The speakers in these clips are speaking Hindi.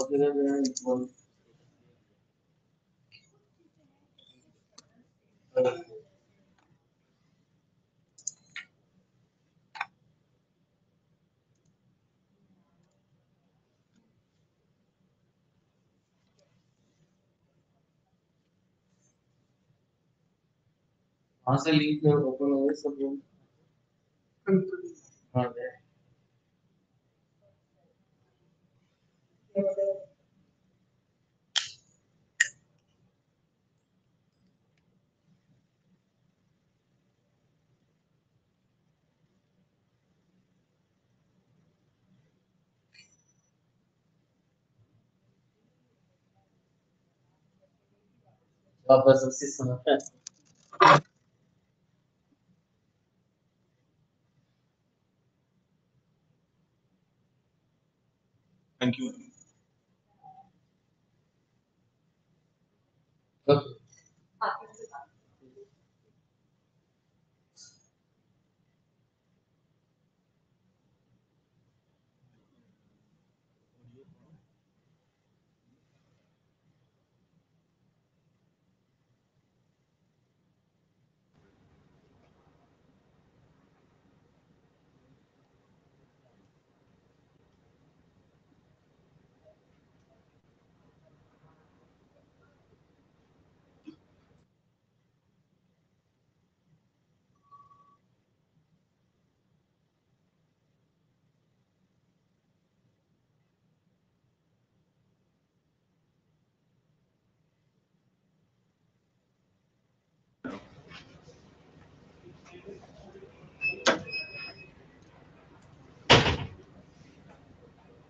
वहाँ से लिंक ओपन हो गए सब लोग। हाँ वापस उसी समय। Thank you.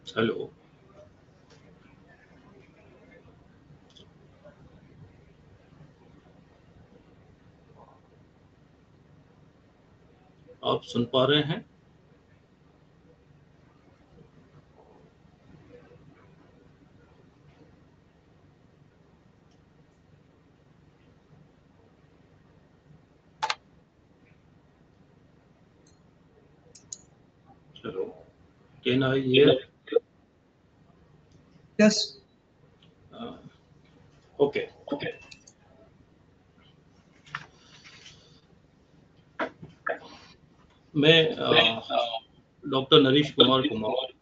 हेलो, आप सुन पा रहे हैं? Hello, can I hear? Yes. Okay. मैं डॉक्टर नरेश कुमार कुमार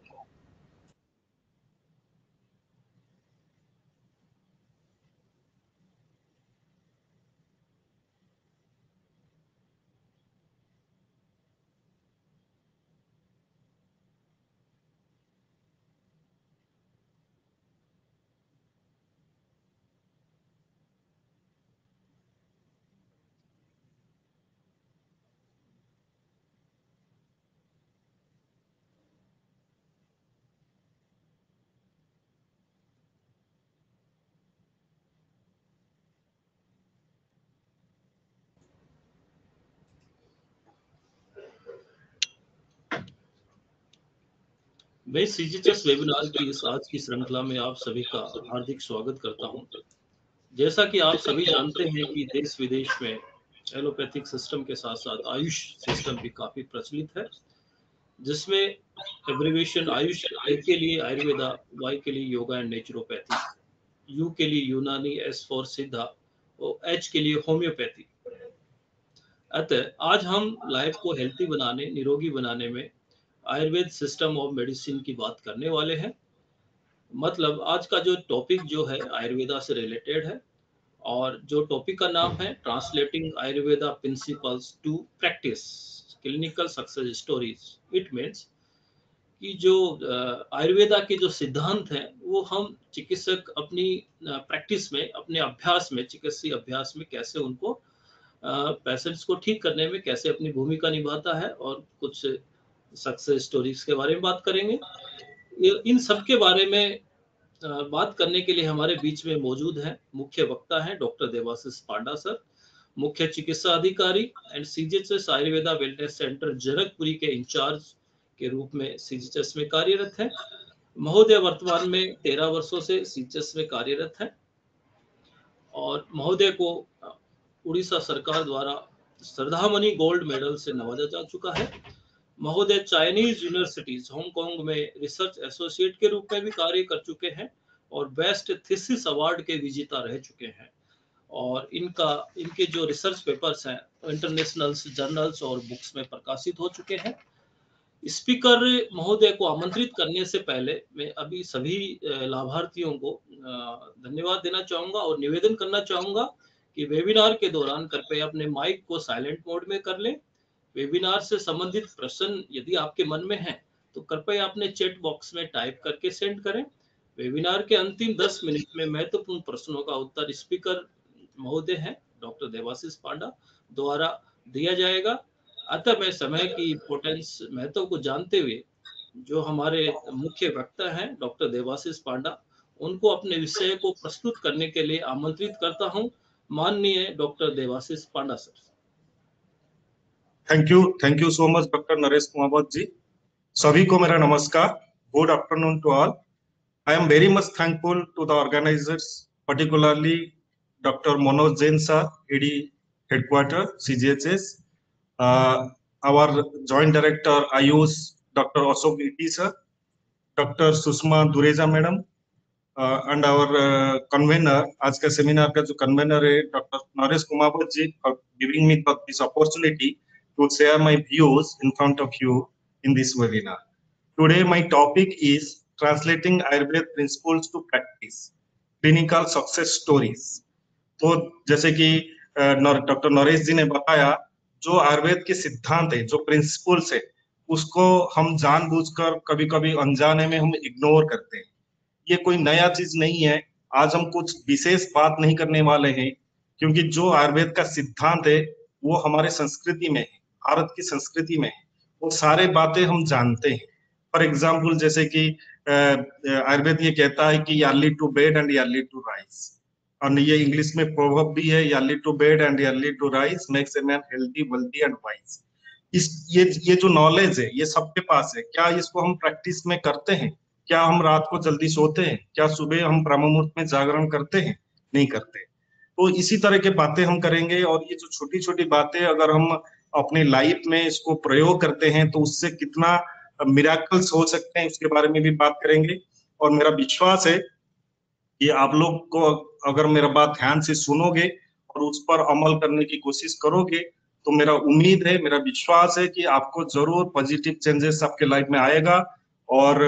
मैं सीजीएचएस वेबिनार की इस आज की श्रृंखला में आप सभी का हार्दिक स्वागत करता हूं। जैसा कि आप सभी जानते हैं कि देश विदेश में एलोपैथिक सिस्टम के साथ साथ आयुष सिस्टम भी काफी प्रचलित है, जिसमें एब्रिविएशन आयुष ए के लिए आयुर्वेदा, वाई के लिए योगा एंड नेचुरोपैथी, यू के लिए यूनानी, एस फॉर सिद्धा और एच के लिए होम्योपैथी। अतः आज हम लाइफ को हेल्थी बनाने, निरोगी बनाने में आयुर्वेद सिस्टम ऑफ मेडिसिन की बात करने वाले हैं। मतलब आज का जो टॉपिक जो है आयुर्वेदा से रिलेटेड है, और जो टॉपिक का नाम है translating Ayurveda principles to practice clinical success stories. It means कि जो आयुर्वेदा के जो सिद्धांत हैं वो हम चिकित्सक अपनी प्रैक्टिस में, अपने अभ्यास में, चिकित्सीय अभ्यास में कैसे उनको पेशेंट्स को ठीक करने में कैसे अपनी भूमिका निभाता है, और कुछ सक्सेस स्टोरीज के बारे में बात करेंगे। इन सब के बारे में बात करने के लिए हमारे बीच में मौजूद हैं मुख्य वक्ता हैं डॉक्टर देवाशीष पांडा सर, मुख्य चिकित्सा अधिकारी and CGHS Ayurveda wellness centre Janakpuri के इंचार्ज के रूप में सीजीएचएस में कार्यरत हैं। महोदय वर्तमान में 13 वर्षों से सीजीएचएस में कार्यरत हैं और महोदय को उड़ीसा सरकार द्वारा श्रद्धामणि गोल्ड मेडल से नवाजा जा चुका है। महोदय चाइनीज यूनिवर्सिटीज हांगकांग में रिसर्च एसोसिएट के रूप में भी कार्य कर चुके हैं और बेस्ट थीसिस अवार्ड के विजेता रह चुके हैं। और इनके जो रिसर्च पेपर्स हैं इंटरनेशनल जर्नल्स और बुक्स में प्रकाशित हो चुके हैं। स्पीकर महोदय को आमंत्रित करने से पहले मैं अभी सभी लाभार्थियों को धन्यवाद देना चाहूंगा और निवेदन करना चाहूंगा कि वेबिनार के दौरान कृपया अपने माइक को साइलेंट मोड में कर लें। वेबिनार से संबंधित प्रश्न यदि आपके मन में हैं तो कृपया अपने चैट बॉक्स में टाइप करके सेंड करें। वेबिनार के अंतिम 10 मिनट में महत्वपूर्ण प्रश्नों का उत्तर स्पीकर महोदय हैं डॉक्टर देवाशीष पांडा द्वारा दिया जाएगा। अतः मैं समय की इम्पोर्टेंस महत्व को जानते हुए जो हमारे मुख्य वक्ता हैं डॉक्टर देवाशीष पांडा, उनको अपने विषय को प्रस्तुत करने के लिए आमंत्रित करता हूं। माननीय doctor Debashish Panda sir. Thank you so much doctor Naresh Kumawat ji. सभी को मेरा नमस्कार, good afternoon to all. I am very much thankful to the organisers, particularly Dr. Manoj Jain sir, ED headquarter CGHS, our joint director Ayush Dr. Ashok Iti sir, Dr. Sushma Dureja madam, and our convener, आज का सेमिनार का जो कन्वेनर है doctor Naresh Kumawat ji, for giving me this opportunity to share my views in front of you in this webinar. Today my topic is translating Ayurveda principles to practice, clinical success stories. तो जैसे कि डॉक्टर नरेश जी ने बताया, जो आयुर्वेद के सिद्धांत है, जो प्रिंसिपल्स है, उसको हम जानबूझकर कभी-कभी अनजाने में हम इग्नोर करते हैं। ये कोई नया चीज नहीं है। आज हम कुछ विशेष बात नहीं करने वाले हैं, क्योंकि जो आयुर्वेद का सिद्धांत है वो हमारे संस्कृति में है, भारत की संस्कृति में है, वो सारे बातें हम जानते हैं। फॉर एग्जाम्पल जैसे कि आयुर्वेद ये कहता है कि early to bed and early to rise, और ये इंग्लिश में प्रोवर्ब भी है, early to bed and early to rise makes a man healthy wealthy and wise. ये जो नॉलेज है ये सबके पास है। क्या इसको हम प्रैक्टिस में करते हैं? क्या हम रात को जल्दी सोते हैं? क्या सुबह हम ब्रह्म मुहूर्त में जागरण करते हैं? नहीं करते। तो इसी तरह के बातें हम करेंगे, और ये जो छोटी छोटी बातें अगर हम अपने लाइफ में इसको प्रयोग करते हैं तो उससे कितना मिराकल्स हो सकते हैं उसके बारे में भी बात करेंगे। और मेरा विश्वास है कि आप लोग को अगर मेरा बात ध्यान से सुनोगे और उस पर अमल करने की कोशिश करोगे तो मेरा उम्मीद है, मेरा विश्वास है कि आपको जरूर पॉजिटिव चेंजेस आपके लाइफ में आएगा। और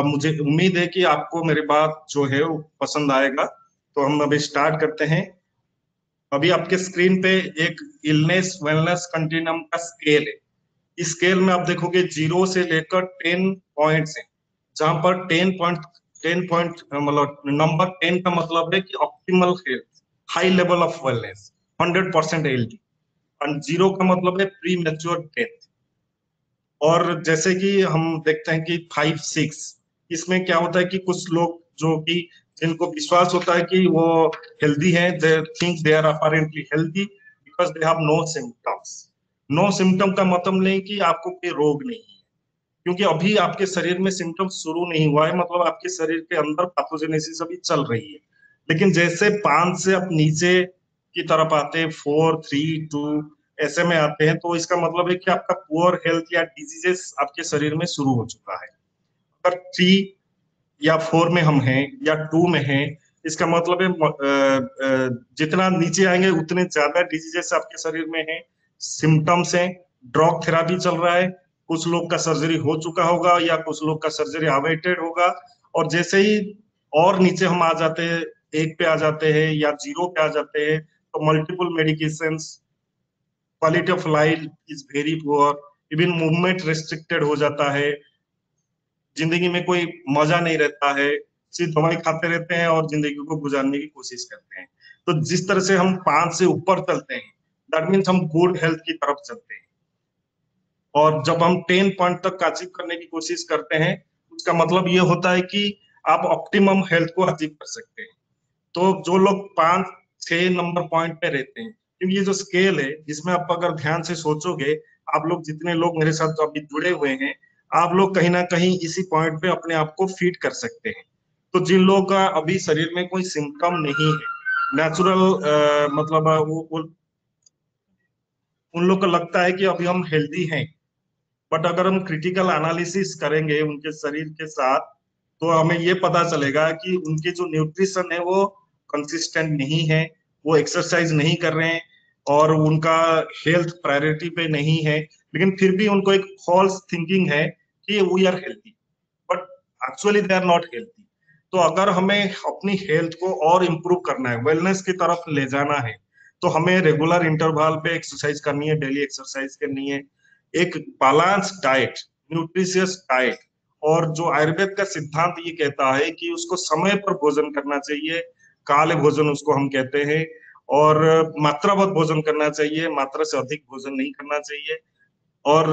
मुझे उम्मीद है कि आपको मेरी बात जो है वो पसंद आएगा। तो हम अभी स्टार्ट करते हैं। अभी आपके स्क्रीन पे एक इलनेस वेलनेस कंटिन्यूम का स्केल है। इस स्केल में आप देखोगे 0 से लेकर 10 पॉइंट्स हैं, जहां पर 10 पॉइंट मतलब नंबर 10 का मतलब है कि optimal health, high level of wellness, 100% healthy, और 0 का मतलब है प्री मैच्योर डेथ। और जैसे कि हम देखते हैं कि 5, 6 इसमें क्या होता है कि कुछ लोग जो कि जिनको विश्वास होता है कि वो हेल्दी हैं, they think they are apparently healthy because they have no symptoms. No symptom का मतलब नहीं कि आपको कोई रोग नहीं है, क्योंकि अभी आपके शरीर में सिम्टम्स शुरू नहीं हुआ है, मतलब आपके शरीर के अंदर पैथोजेनेसिस अभी चल रही है। लेकिन जैसे 5 से आप नीचे की तरफ आते हैं, 4, 3, 2 ऐसे में आते हैं, तो इसका मतलब है कि आपका पुअर हेल्थ या डिजीजेस आपके शरीर में शुरू हो चुका है। अगर 3 या 4 में हम हैं या 2 में हैं, इसका मतलब है जितना नीचे आएंगे उतने ज्यादा डिजीजेस आपके शरीर में हैं, सिम्टम्स हैं, ड्रग थेरापी चल रहा है, कुछ लोग का सर्जरी हो चुका होगा या कुछ लोग का सर्जरी अवेटेड होगा। और जैसे ही और नीचे हम आ जाते हैं, 1 पे आ जाते हैं या 0 पे आ जाते हैं, तो multiple medications, quality of life is very poor, even movement restricted हो जाता है, जिंदगी में कोई मजा नहीं रहता है, सिर्फ दवाई खाते रहते हैं और जिंदगी को गुजारने की कोशिश करते हैं। तो जिस तरह से हम 5 से ऊपर चलते हैं, दैट मीन्स हम गुड हेल्थ की तरफ चलते हैं। और जब हम 10 पॉइंट तक अचीव करने की कोशिश करते हैं, उसका मतलब ये होता है कि आप ऑप्टिमम हेल्थ को अचीव कर सकते हैं। तो जो लोग 5, 6 नंबर पॉइंट पे रहते हैं, क्योंकि ये जो स्केल है इसमें आप अगर ध्यान से सोचोगे, आप लोग जितने लोग मेरे साथ अभी जुड़े हुए हैं, आप लोग कहीं ना कहीं इसी पॉइंट पे अपने आप को फीड कर सकते हैं। तो जिन लोगों का अभी शरीर में कोई सिम्टम नहीं है, नेचुरल मतलब उन लोग को लगता है कि अभी हम हेल्दी हैं, बट अगर हम क्रिटिकल एनालिसिस करेंगे उनके शरीर के साथ, तो हमें ये पता चलेगा कि उनके जो न्यूट्रिशन है वो कंसिस्टेंट नहीं है, वो एक्सरसाइज नहीं कर रहे हैं और उनका हेल्थ प्रायोरिटी पे नहीं है, लेकिन फिर भी उनको एक फॉल्स थिंकिंग है कि we are healthy, but actually they are not healthy. तो अगर हमें अपनी हेल्थ को और इम्प्रूव करना है, वेलनेस की तरफ ले जाना है, तो हमें रेगुलर इंटरवल पे एक्सरसाइज करनी है, डेली एक्सरसाइज करनी है, एक बैलेंस डाइट, न्यूट्रिशियस डाइट, और जो आयुर्वेद का सिद्धांत ये कहता है कि उसको समय पर भोजन करना चाहिए, काले भोजन उसको हम कहते हैं, और मात्रावत भोजन करना चाहिए, मात्रा से अधिक भोजन नहीं करना चाहिए, और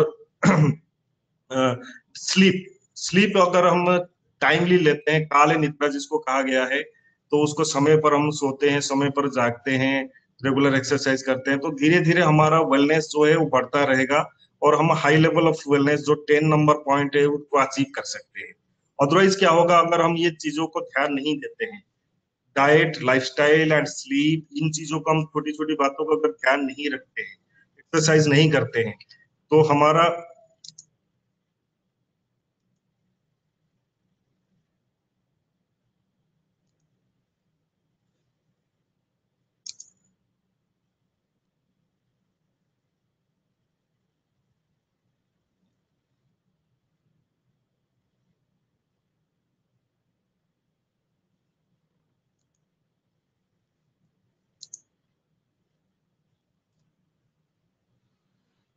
स्लीप स्लीप अगर हम टाइमली लेते हैं, काले निद्रा जिसको कहा गया है, तो उसको समय पर हम सोते हैं, समय पर जागते हैं, रेगुलर एक्सरसाइज करते हैं, तो धीरे धीरे हमारा वेलनेस जो है वो बढ़ता रहेगा और हम हाई लेवल ऑफ वेलनेस जो 10 नंबर पॉइंट है उसको अचीव कर सकते हैं। अदरवाइज क्या होगा अगर हम ये चीजों को ध्यान नहीं देते हैं, डाइट, लाइफस्टाइल एंड स्लीप, इन चीजों को हम छोटी छोटी बातों का अगर ध्यान नहीं रखते हैं, एक्सरसाइज नहीं करते हैं, तो हमारा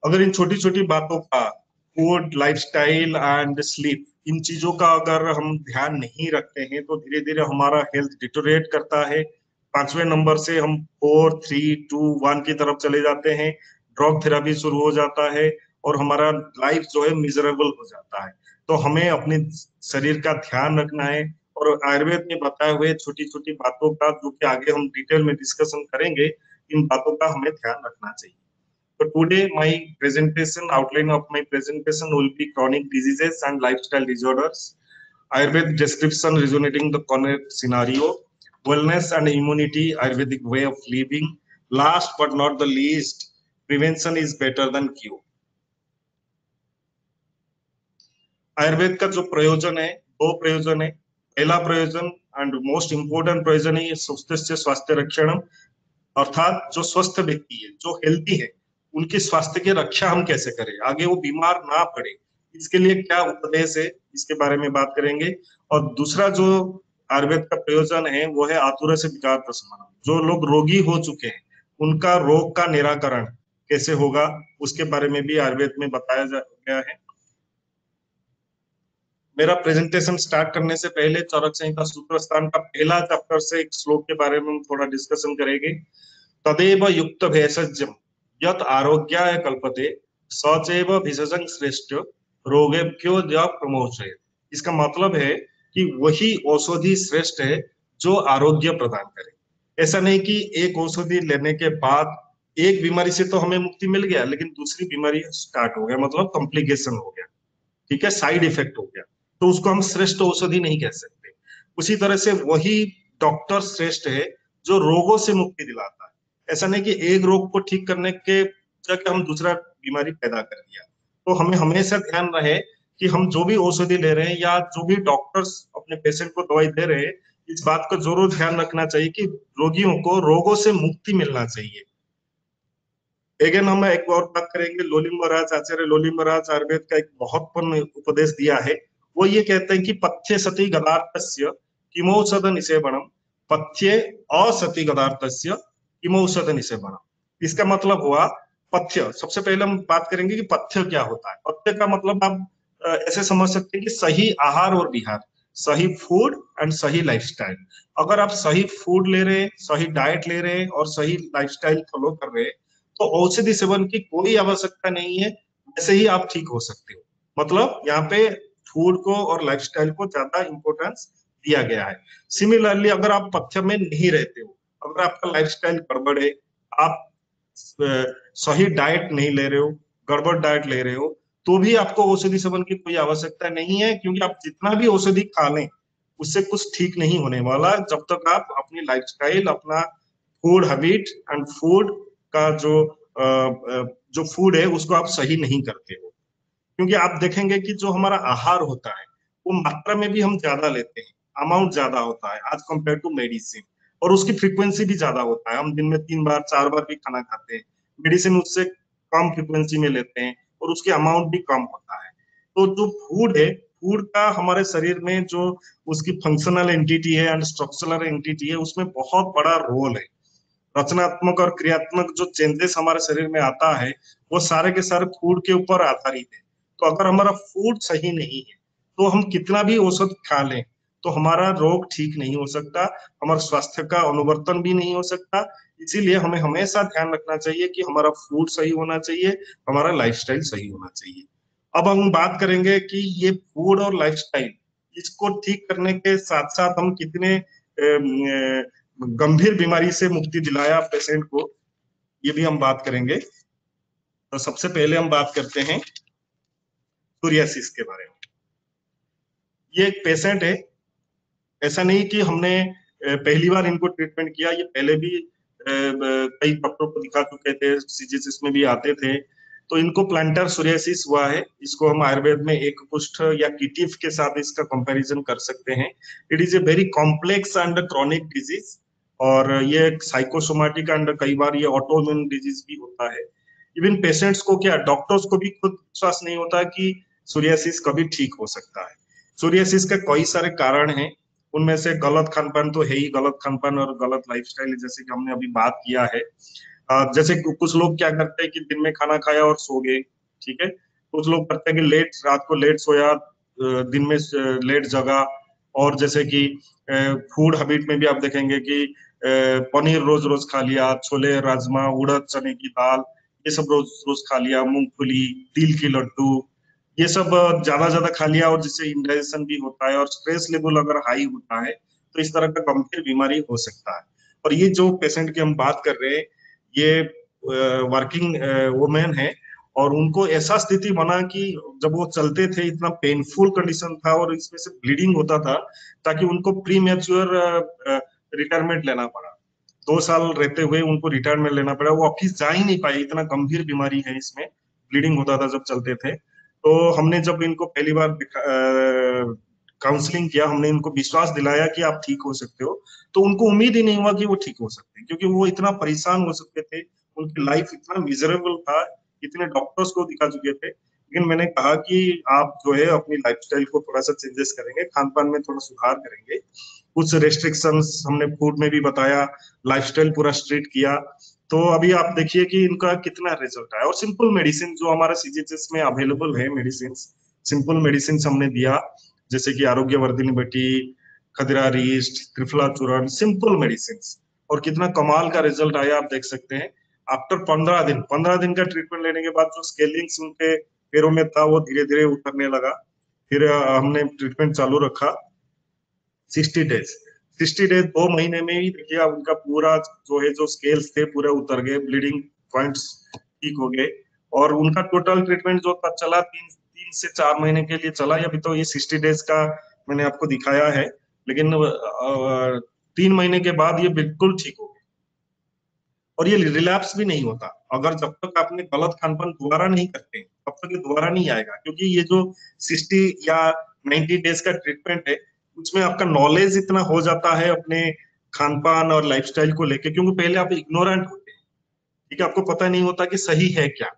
अगर इन छोटी छोटी बातों का, फूड, लाइफस्टाइल एंड स्लीप, इन चीजों का अगर हम ध्यान नहीं रखते हैं तो धीरे धीरे हमारा हेल्थ डिटोरेट करता है। 5वें नंबर से हम 4, 3, 2, 1 की तरफ चले जाते हैं, ड्रग थेरेपी शुरू हो जाता है और हमारा लाइफ जो है मिजरेबल हो जाता है। तो हमें अपने शरीर का ध्यान रखना है और आयुर्वेद में बताए हुए छोटी छोटी बातों का, जो कि आगे हम डिटेल में डिस्कशन करेंगे, इन बातों का हमें ध्यान रखना चाहिए। So today my presentation, outline of my presentation will be chronic diseases and lifestyle disorders, Ayurvedic description resonating the chronic scenario, wellness and immunity, Ayurvedic way of living. Last but not the least, prevention is better than cure. Ayurveda का जो प्रयोजन है, दो प्रयोजन है। पहला प्रयोजन एंड मोस्ट इंपोर्टेंट प्रयोजन है स्वस्थ स्वास्थ्य रक्षण, अर्थात जो स्वस्थ व्यक्ति है, जो हेल्थी है, उनके स्वास्थ्य की रक्षा हम कैसे करें, आगे वो बीमार ना पड़े, इसके लिए क्या उपदेश है, इसके बारे में बात करेंगे। और दूसरा जो आयुर्वेद का प्रयोजन है वो है आतुर से विकार प्रशमन, जो लोग रोगी हो चुके हैं उनका रोग का निराकरण कैसे होगा, उसके बारे में भी आयुर्वेद में बताया गया है। मेरा प्रेजेंटेशन स्टार्ट करने से पहले चरक संहिता सूत्र स्थान का पहला चैप्टर से एक श्लोक के बारे में हम थोड़ा डिस्कशन करेंगे। तदेव युक्त भेषजम यत आरोग्याय कल्पते सचैव भिषजं श्रेष्ठ रोगेभ्यो य प्रमोचयेत्। इसका मतलब है कि वही औषधि श्रेष्ठ है जो आरोग्य प्रदान करे। ऐसा नहीं कि एक औषधि लेने के बाद एक बीमारी से तो हमें मुक्ति मिल गया, लेकिन दूसरी बीमारी स्टार्ट हो गया, मतलब कॉम्प्लिकेशन हो गया, ठीक है, साइड इफेक्ट हो गया, तो उसको हम श्रेष्ठ औषधि नहीं कह सकते। उसी तरह से वही डॉक्टर श्रेष्ठ है जो रोगों से मुक्ति दिलाता है। ऐसा नहीं कि एक रोग को ठीक करने के जगह हम दूसरा बीमारी पैदा कर दिया। तो हमें हमेशा ध्यान रहे कि हम जो भी औषधि ले रहे हैं या जो भी डॉक्टर्स अपने पेशेंट को दवाई दे रहे हैं, इस बात का जरूर ध्यान रखना चाहिए कि रोगियों को रोगों से मुक्ति मिलना चाहिए। अगेन हम एक और बात करेंगे, लोली महाराज, आचार्य लोली महाराज आयुर्वेद का एक महत्वपूर्ण उपदेश दिया है। वो ये कहते हैं कि पथ्य सती गदार्थस्य किमौषध निषेवणम, पथ्य असति गदार्थस्य किमौषध निषेवणम। इसका मतलब हुआ पथ्य, सबसे पहले हम बात करेंगे कि पथ्य क्या होता है। पथ्य का मतलब आप ऐसे समझ सकते हैं कि सही आहार और विहार, सही फूड एंड सही लाइफस्टाइल। अगर आप सही फूड ले रहे हैं, सही डाइट ले रहे हैं और सही लाइफस्टाइल फॉलो कर रहे हैं, तो औषधि सेवन की कोई आवश्यकता नहीं है, वैसे ही आप ठीक हो सकते हो। मतलब यहाँ पे फूड को और लाइफस्टाइल को ज्यादा इंपॉर्टेंस दिया गया है। सिमिलरली अगर आप पथ्य में नहीं रहते हो, अगर आपका लाइफस्टाइल गड़बड़ है, आप सही डाइट नहीं ले रहे हो, गड़बड़ डाइट ले रहे हो, तो भी आपको औषधि सेवन की कोई आवश्यकता नहीं है, क्योंकि आप जितना भी औषधि खा लें उससे कुछ ठीक नहीं होने वाला जब तक आप अपनी लाइफस्टाइल, अपना फूड हैबिट एंड फूड का जो फूड है उसको आप सही नहीं करते हो। क्योंकि आप देखेंगे कि जो हमारा आहार होता है वो मात्रा में भी हम ज्यादा लेते हैं, अमाउंट ज्यादा होता है आज कंपेयर टू मेडिसिन, और उसकी फ्रीक्वेंसी भी ज्यादा होता है। हम दिन में 3 बार 4 बार भी खाना खाते हैं, मेडिसिन उससे कम फ्रीक्वेंसी में लेते हैं और उसकी अमाउंट भी कम होता है। तो जो फूड है, फूड का हमारे शरीर में जो उसकी फंक्शनल एंटिटी है एंड स्ट्रक्चरल एंटिटी है, उसमें बहुत बड़ा रोल है। रचनात्मक और क्रियात्मक जो चेंजेस हमारे शरीर में आता है, वो सारे के सारे फूड के ऊपर आधारित है। तो अगर हमारा फूड सही नहीं है, तो हम कितना भी औषध खा लें तो हमारा रोग ठीक नहीं हो सकता, हमारे स्वास्थ्य का अनुवर्तन भी नहीं हो सकता। इसीलिए हमें हमेशा ध्यान रखना चाहिए कि हमारा फूड सही होना चाहिए, हमारा लाइफस्टाइल सही होना चाहिए। अब हम बात करेंगे कि ये फूड और लाइफस्टाइल, इसको ठीक करने के साथ साथ हम कितने गंभीर बीमारी से मुक्ति दिलाया पेशेंट को, ये भी हम बात करेंगे। तो सबसे पहले हम बात करते हैं सोरियासिस के बारे में। ये एक पेशेंट है, ऐसा नहीं कि हमने पहली बार इनको ट्रीटमेंट किया, ये पहले भी कई डॉक्टर को दिखा चुके थे, सीजीएचएस में भी आते थे। तो इनको प्लांटर सोरियासिस हुआ है। इसको हम आयुर्वेद में एक कुष्ठ या कीटिफ के साथ इसका कंपैरिजन कर सकते हैं। It is a very complex and chronic disease, और ये साइकोसोमैटिक एंड कई बार ये ऑटोइम्यून डिजीज भी होता है। इवन पेशेंट्स को क्या, डॉक्टर्स को भी खुद विश्वास नहीं होता कि सोरियासिस कभी ठीक हो सकता है। सोरियासिस के कई सारे कारण हैं, उनमें से गलत खानपान तो है ही, गलत खानपान और गलत लाइफस्टाइल, जैसे कि हमने अभी बात किया है। जैसे कुछ लोग क्या करते हैं कि दिन में खाना खाया और सो गए, ठीक है। कुछ लोग करते हैं कि रात को लेट सोया, दिन में लेट जगा। और जैसे कि फूड हैबिट में भी आप देखेंगे कि पनीर रोज रोज खा लिया, छोले राजमा उड़द चने की दाल ये सब रोज रोज खा लिया, मूंगफली तिल की लड्डू ये सब ज्यादा ज्यादा खा लिया, और जिससे इंडाइजेशन भी होता है और स्ट्रेस लेवल अगर हाई होता है तो इस तरह का गंभीर बीमारी हो सकता है। और ये जो पेशेंट की हम बात कर रहे हैं, ये वर्किंग वुमेन है, और उनको ऐसा स्थिति बना कि जब वो चलते थे इतना पेनफुल कंडीशन था और इसमें से ब्लीडिंग होता था, ताकि उनको प्री मैच्योर रिटायरमेंट लेना पड़ा। 2 साल रहते हुए उनको रिटायरमेंट लेना पड़ा, वो ऑफिस जा ही नहीं पाए, इतना गंभीर बीमारी है, इसमें ब्लीडिंग होता था जब चलते थे। तो हमने जब इनको पहली बार काउंसलिंग किया, हमने इनको विश्वास दिलाया कि आप ठीक हो सकते हो, तो उनको उम्मीद ही नहीं हुआ कि वो ठीक हो सकते हैं, क्योंकि वो इतना परेशान हो सकते थे, उनकी लाइफ इतना मिजरेबल था, इतने डॉक्टर्स को दिखा चुके थे। लेकिन मैंने कहा कि आप जो है अपनी लाइफस्टाइल को थोड़ा सा चेंजेस करेंगे, खान पान में थोड़ा सुधार करेंगे, कुछ रेस्ट्रिक्शंस हमने फूड में भी बताया, लाइफस्टाइल पूरा स्ट्रिक्ट किया। तो अभी आप देखिए कि इनका कितना रिजल्ट आया। और सिंपल मेडिसिन जो हमारे सीजीएचएस में अवेलेबल है, मेडिसिन सिंपल मेडिसिन हमने दिया, जैसे कि आरोग्य वर्धिनी बटी, खदिरा रीस्ट, त्रिफला चूर्ण, सिंपल मेडिसिन, और कितना कमाल का रिजल्ट आया आप देख सकते हैं। आफ्टर 15 दिन का ट्रीटमेंट लेने के बाद जो स्केलिंग्स उनके पैरों में था वो धीरे धीरे उतरने लगा। फिर हमने ट्रीटमेंट चालू रखा 60 डेज। 60 डेज 2 महीने में ही देखिए उनका पूरा जो है जो स्केल्स थे पूरे उतर गए, ब्लीडिंग पॉइंट्स ठीक हो गए, और उनका टोटल ट्रीटमेंट जो चला 3 से 4 महीने के लिए चला। अभी तो ये 60 डेज का मैंने आपको दिखाया है, लेकिन 3 महीने के बाद ये बिल्कुल ठीक हो गए, और ये रिलैप्स भी नहीं होता। अगर जब तक आपने गलत खानपान दोबारा नहीं करते तब तक ये दोबारा नहीं आएगा, क्योंकि ये जो 60 या 90 डेज का ट्रीटमेंट है उसमें आपका नॉलेज इतना हो जाता है अपने खानपान और लाइफस्टाइल को लेके, क्योंकि पहले आप इग्नोरेंट होते हैं, ठीक है, आपको पता नहीं होता कि सही है क्या,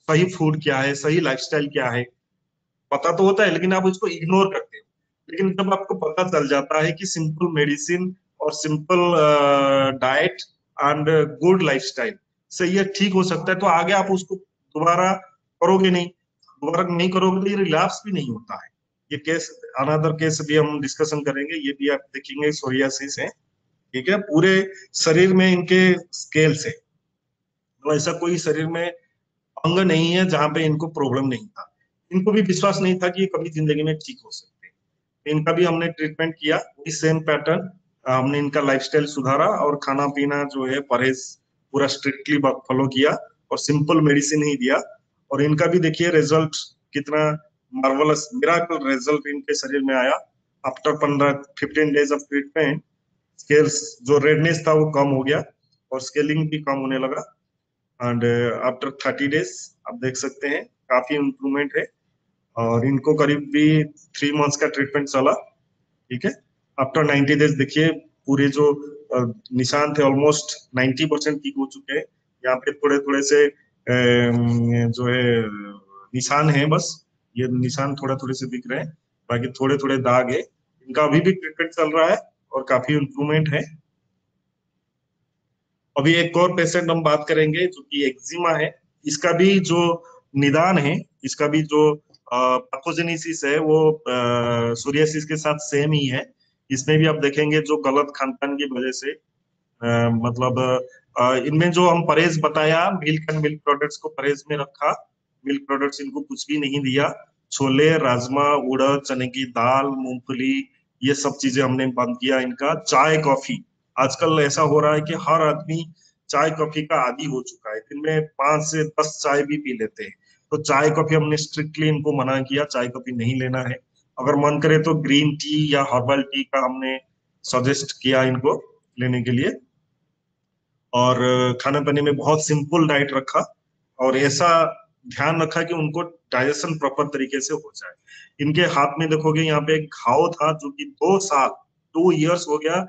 सही फूड क्या है, सही लाइफस्टाइल क्या है, पता तो होता है लेकिन आप उसको इग्नोर करते हो। लेकिन जब आपको पता चल जाता है कि सिंपल मेडिसिन और simple diet and good lifestyle से ये ठीक हो सकता है, तो आगे आप उसको दोबारा करोगे नहीं, दोबारा नहीं करोगे तो ये रिलैप्स भी नहीं होता है। ये केस, अनदर केस भी हम डिस्कशन करेंगे, ये भी आप देखेंगे सोरियासिस है, ठीक है। पूरे शरीर में इनके स्केल्स है, तो ऐसा कोई शरीर में अंग नहीं है जहां पे इनको प्रॉब्लम नहीं था। इनको भी विश्वास नहीं था कि ये कभी जिंदगी में ठीक हो सकते हैं। इनका भी हमने ट्रीटमेंट किया, वही सेम पैटर्न, हमने इनका लाइफस्टाइल सुधारा और खाना पीना जो है परहेज पूरा स्ट्रिक्टली फॉलो किया और सिंपल मेडिसिन ही दिया। और इनका भी देखिए रिजल्ट कितना मार्वलस, मिराकल रिजल्ट इनके शरीर में आया। After 15 days of treatment scales जो रेडनेस था वो कम हो गया और स्केलिंग भी कम होने लगा। एंड आफ्टर 30 डेज आप देख सकते हैं काफी इम्प्रूवमेंट है। और इनको करीब भी 3 मंथ्स का ट्रीटमेंट चला, ठीक है। आफ्टर 90 डेज देखिए पूरे जो निशान थे ऑलमोस्ट 90% ठीक हो चुके हैं। यहाँ पे थोड़े थोड़े से जो है निशान है, बस ये निशान थोड़े थोड़े से दिख रहे हैं, बाकी थोड़े थोड़े दाग है। इनका अभी भी ट्रीटमेंट चल रहा है और काफी इम्प्रूवमेंट है। अभी एक और पेशेंट हम बात करेंगे जो कि एक्जिमा है। इसका भी जो निदान है, इसका भी जो पैथोजेनेसिस है वो सोरियासिस के साथ सेम ही है। इसमें भी आप देखेंगे जो गलत खान पान की वजह से मतलब इनमें जो हम परहेज बताया, मिल्क एंड मिल्क प्रोडक्ट्स को परहेज में रखा, मिल्क प्रोडक्ट्स इनको कुछ भी नहीं दिया। छोले, राजमा, उड़द, चने की दाल, मूंगफली, ये सब चीजें हमने बंद किया। इनका चाय कॉफी, आजकल ऐसा हो रहा है कि हर आदमी चाय कॉफी का आदी हो चुका है, दिन में 5 से 10 चाय भी पी लेते हैं। तो चाय कॉफी हमने स्ट्रिक्टली इनको मना किया, चाय कॉफी नहीं लेना है। अगर मन करे तो ग्रीन टी या हर्बल टी का हमने सजेस्ट किया इनको लेने के लिए। और खाने पीने में बहुत सिंपल डाइट रखा और ऐसा ध्यान रखा कि उनको डाइजेशन प्रॉपर तरीके से हो जाए। इनके हाथ में देखोगे यहाँ पे एक घाव था जो कि 2 साल 2 इयर्स हो गया,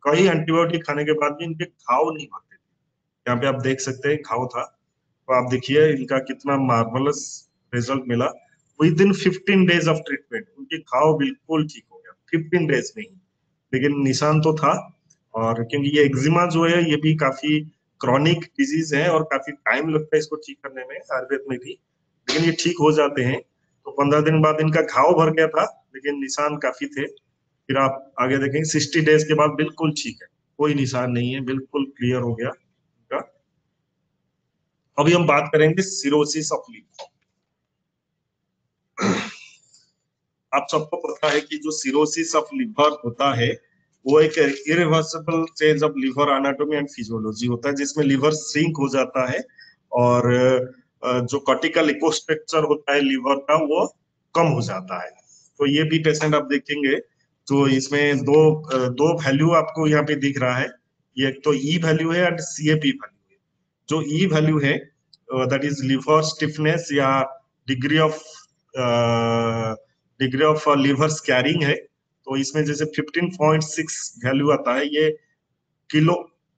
कई एंटीबायोटिक खाने के बाद भी इनके घाव नहीं भरते थे। यहाँ पे आप देख सकते हैं घाव था। तो आप देखिए इनका कितना मार्वलस रिजल्ट मिला। With in 15 days of treatment उनके घाव बिल्कुल ठीक हो गया, 15 डेज में ही। लेकिन निशान तो था, और क्योंकि ये एक्जिमा जो है ये भी काफी क्रॉनिक डिजीज है और काफी टाइम लगता है इसको ठीक करने में, आयुर्वेद में भी। लेकिन ये ठीक हो जाते हैं। तो 15 दिन बाद इनका घाव भर गया था, लेकिन निशान काफी थे। फिर आप आगे देखेंगे 60 डेज के बाद बिल्कुल ठीक है, कोई निशान नहीं है, बिल्कुल क्लियर हो गया इनका। अभी हम बात करेंगे सिरोसिस ऑफ लीवर। आप सबको पता है कि जो सिरोसिस ऑफ लीवर होता है वो एक irreversible change of liver anatomy and physiology होता है, जिसमें लीवर श्रिंक हो जाता है और जो कॉर्टिकल इकोस्ट्रक्चर होता है लीवर का वो कम हो जाता है। तो ये भी पेशेंट आप देखेंगे तो इसमें दो वैल्यू आपको यहाँ पे दिख रहा है। ये एक तो ई वैल्यू है एंड सीएपी वैल्यू है। जो ई वैल्यू है दैट इज लिवर स्टिफनेस या डिग्री ऑफ लिवर स्कैरिंग है। तो इसमें जैसे 15.6 वैल्यू आता है, ये किलो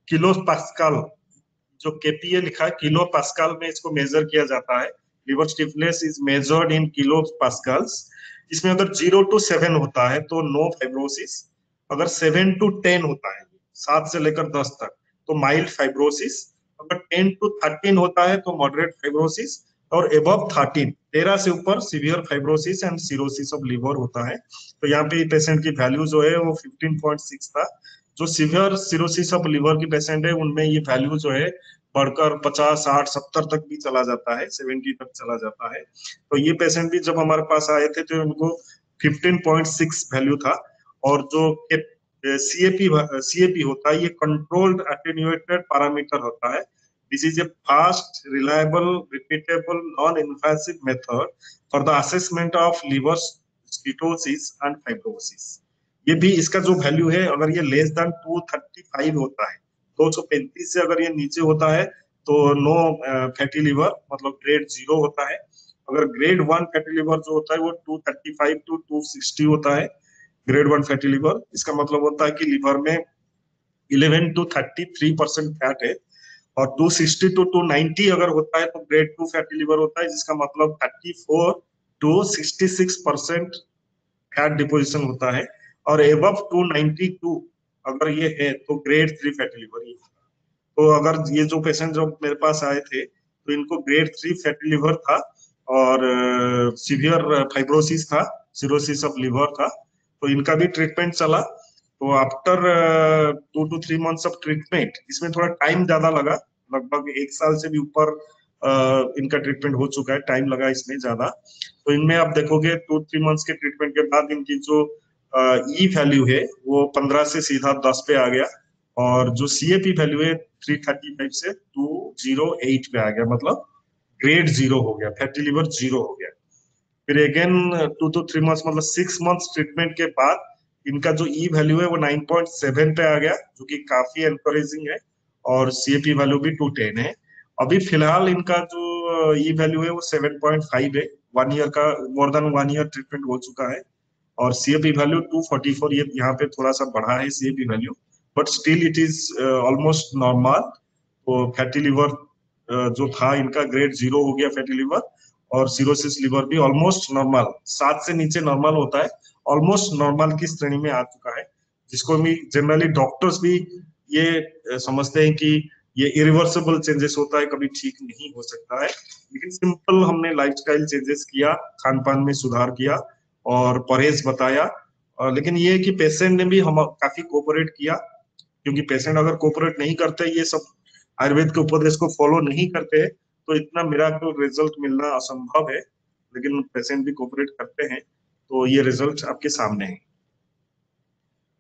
किलो पास्कल, जो केपीए लिखा है किलो पास्कल में इसको मेजर किया जाता है। Liver stiffness is measured in kilo pascals. इसमें अगर 0 to 7 होता है तो नो फाइब्रोसिस, अगर 7 to 10 होता है 7 से लेकर 10 तक तो माइल्ड फाइब्रोसिस, अगर 10 to 13 होता है तो मॉडरेट फाइब्रोसिस, और एबव 13 से ऊपर severe fibrosis and cirrhosis of liver होता है। तो यहाँ पे पेशेंट की वैल्यू जो है वो 15.6 था। जो सीवियर सिरोसिस ऑफ लिवर की पेशेंट है उनमें ये वैल्यू जो है बढ़कर 50, 60, 70 तक भी चला जाता है, 70 तक चला जाता है। तो ये पेशेंट भी जब हमारे पास आए थे तो उनको 15.6 वैल्यू था। और जो सीएपी होता है ये कंट्रोल्ड एटेन्यूएटेड पैरामीटर होता है। This is a fast, reliable, repeatable, non invasive method for the assessment of liver steatosis and fibrosis. ये भी इसका जो वैल्यू है अगर ये लेस देन 235 होता है, 235 से अगर ये नीचे होता है तो नो फैटी लिवर, मतलब ग्रेड 0 होता है। अगर ग्रेड 1 फैटी लिवर जो होता है वो 235 to 260 होता है, ग्रेड 1 फैटी लिवर। इसका मतलब होता है कि लिवर में 11 to 33% फैट है। और 260 to 290 अगर होता है तो ग्रेड 2 फैटी लिवर होता है, जिसका मतलब 34 to 66% फैट डिपोजिशन होता है। और एबव 292 अगर ये है तो ग्रेड 3 फैटी लिवर ही होता है। तो अगर ये जो पेशेंट जो मेरे पास आए थे तो इनको ग्रेड 3 फैटी लिवर था और सीवियर फाइब्रोसिस था, सिरोसिस ऑफ लिवर था। तो इनका भी ट्रीटमेंट चला। तो after 2 to 3 months of treatment, इसमें थोड़ा टाइम ज्यादा लगा, लगभग 1 साल से भी ऊपर इनका ट्रीटमेंट हो चुका है, टाइम लगा इसमें ज्यादा। तो इनमें आप देखोगे 2-3 months के ट्रीटमेंट के बाद इनकी जो ई वैल्यू है वो 15 से सीधा 10 पे आ गया, और जो सीएपी वैल्यू है 335 से 208 पे आ गया, मतलब ग्रेड 0 हो गया, फैटी लिवर 0 हो गया। फिर अगेन 2 to 3 months मतलब 6 months ट्रीटमेंट के बाद इनका जो ई वैल्यू है वो 9.7 पे आ गया, जो कि काफी एनकरेजिंग है। और सीएपी वैल्यू भी 210 है। अभी फिलहाल इनका जो ई वैल्यू है वो 7.5 है, 1 ईयर का, मोर देन 1 ईयर ट्रीटमेंट हो चुका है। और CFP वैल्यू 244, ये यहाँ पे थोड़ा सा बढ़ा है CFP value, but still it is almost normal. तो फैटी लिवर जो था इनका ग्रेड 0 हो गया फैटी लिवर, और सिरोसिस लिवर भी ऑलमोस्ट नॉर्मल, 7 से नीचे नॉर्मल होता है, ऑलमोस्ट नॉर्मल की श्रेणी में आ चुका है, जिसको भी जनरली डॉक्टर्स भी ये समझते हैं कि ये इरिवर्सिबल चेंजेस होता है, कभी ठीक नहीं हो सकता है। लेकिन सिंपल हमने लाइफस्टाइल चेंजेस किया, खान पान में सुधार किया और परहेज बताया, लेकिन ये है कि पेशेंट ने भी हम काफी कोऑपरेट किया, क्योंकि पेशेंट अगर कोऑपरेट नहीं करते, ये सब आयुर्वेद के उपदेश को फॉलो नहीं करते हैं, तो इतना मिराकल रिजल्ट मिलना असंभव है। लेकिन पेशेंट भी कोऑपरेट करते हैं, तो ये रिजल्ट आपके सामने है।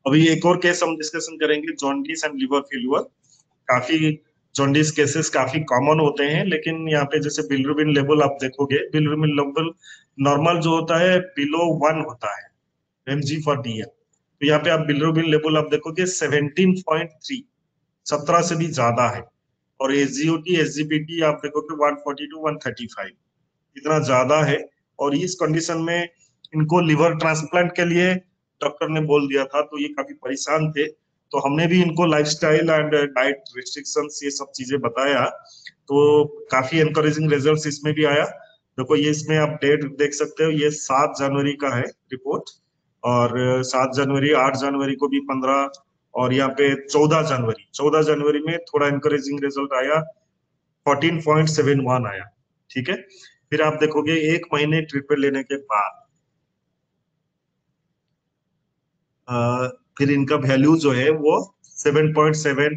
अभी एक और केस हम डिस्कशन करेंगे, जॉन्डिस एंड लिवर फेल्यूर। काफी जॉन्डिस केसेस काफी कॉमन होते हैं, लेकिन यहाँ पे जैसे बिलिरुबिन लेवल आप देखोगे, बिलिरुबिन लेवल नॉर्मल जो होता है बिलो 1 होता है, mg/dl। तो यहाँ पे आप बिलिरुबिन लेवल आप देखोगे 17.3, 17 से भी ज्यादा है। और SGOT SGPT आप देखोगे 142 135, इतना ज्यादा है। और इस कंडीशन में इनको लिवर ट्रांसप्लांट के लिए डॉक्टर ने बोल दिया था, तो ये काफी परेशान थे। तो हमने भी इनको लाइफस्टाइल एंड डाइट रिस्ट्रिक्शंस ये सब चीजें बताया, तो काफी एनकरेजिंग रिजल्ट्स इसमें भी आया। देखो ये इसमें आप डेट देख सकते हो, ये 7 जनवरी का है रिपोर्ट, और 7 जनवरी, 8 जनवरी को भी 15, और यहाँ पे 14 जनवरी में थोड़ा एनकरेजिंग रिजल्ट आया, 14.71 आया। ठीक है, फिर आप देखोगे 1 महीने ट्रीटमेंट लेने के बाद फिर इनका वैल्यू जो है वो 7.7,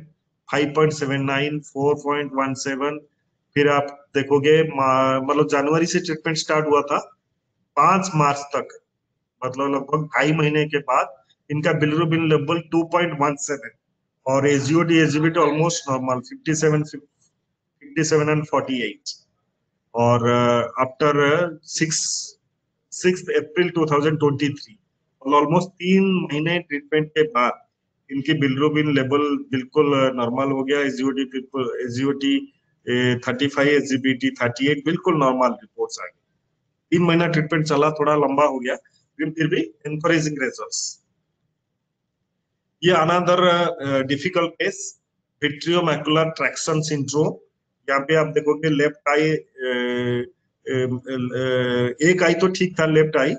5.79, 4.17। फिर आप देखोगे मतलब जनवरी से ट्रीटमेंट स्टार्ट हुआ था, 5 मार्च तक, मतलब लगभग 2.5 महीने के बाद इनका बिलिरुबिन लेवल 2.17, और SGOT SGPT almost normal 57 and 48। और आफ्टर 6 अप्रैल 2023, ऑलमोस्ट 3 महीने ट्रीटमेंट के बाद इनकी बिलिरुबिन लेवल बिल्कुल नॉर्मल हो गया। SGOT 35, SGPT 38 बिल्कुल नॉर्मल रिपोर्ट्स आ गई। 3 महीना ट्रीटमेंट चला, थोड़ा लंबा हो गया, लेकिन फिर भी एनकरेजिंग रिजल्ट्स। ये another difficult case, vitreomacular traction syndrome. यहाँ पे आप देखोगे लेफ्ट आई, एक आई तो ठीक था लेफ्ट आई,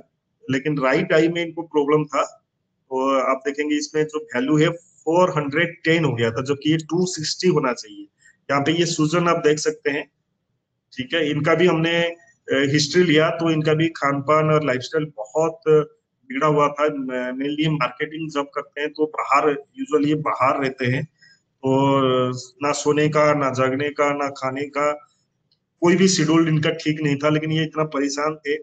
लेकिन राइट आई में इनको प्रॉब्लम था। तो आप देखेंगे इसमें जो वैल्यू है 410 हो गया था, जबकि ये 260 होना चाहिए। यहाँ पे ये सूजन आप देख सकते हैं। ठीक है, इनका भी हमने हिस्ट्री लिया, तो इनका भी खान पान और लाइफस्टाइल बहुत बिगड़ा हुआ था। मेनली मार्केटिंग जब करते हैं तो बाहर, यूजुअली बाहर रहते हैं, तो ना सोने का, ना जागने का, ना खाने का, कोई भी शेड्यूल इनका ठीक नहीं था। लेकिन ये इतना परेशान थे,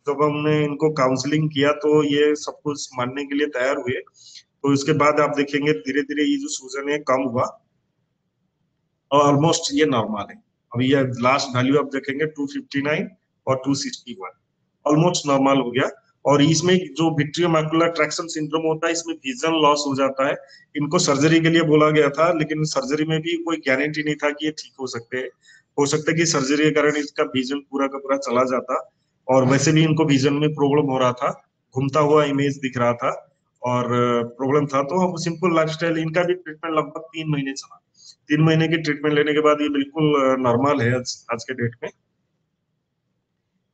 जब हमने इनको काउंसलिंग किया तो ये सब कुछ मानने के लिए तैयार हुए। तो इसके बाद आप देखेंगे धीरे धीरे ये जो सूजन है कम हुआ, और ऑलमोस्ट ये नॉर्मल है। अभी ये लास्ट वैल्यू आप देखेंगे 259 और 261, ऑलमोस्ट नॉर्मल हो गया। और इसमें जो विट्रियोमैकुलर ट्रैक्शन सिंड्रोम होता है, इसमें विजन लॉस हो जाता है। इनको सर्जरी के लिए बोला गया था, लेकिन सर्जरी में भी कोई गारंटी नहीं था कि ये ठीक हो सकते हैं। हो सकता है कि सर्जरी के कारण इसका विजन पूरा का पूरा चला जाता, और वैसे भी इनको विजन में प्रॉब्लम हो रहा था, घूमता हुआ इमेज दिख रहा था, और प्रॉब्लम था। तो हम सिंपल लाइफस्टाइल, इनका भी ट्रीटमेंट लगभग 3 महीने चला। 3 महीने की ट्रीटमेंट लेने के बाद ये बिल्कुल नॉर्मल है आज के डेट में।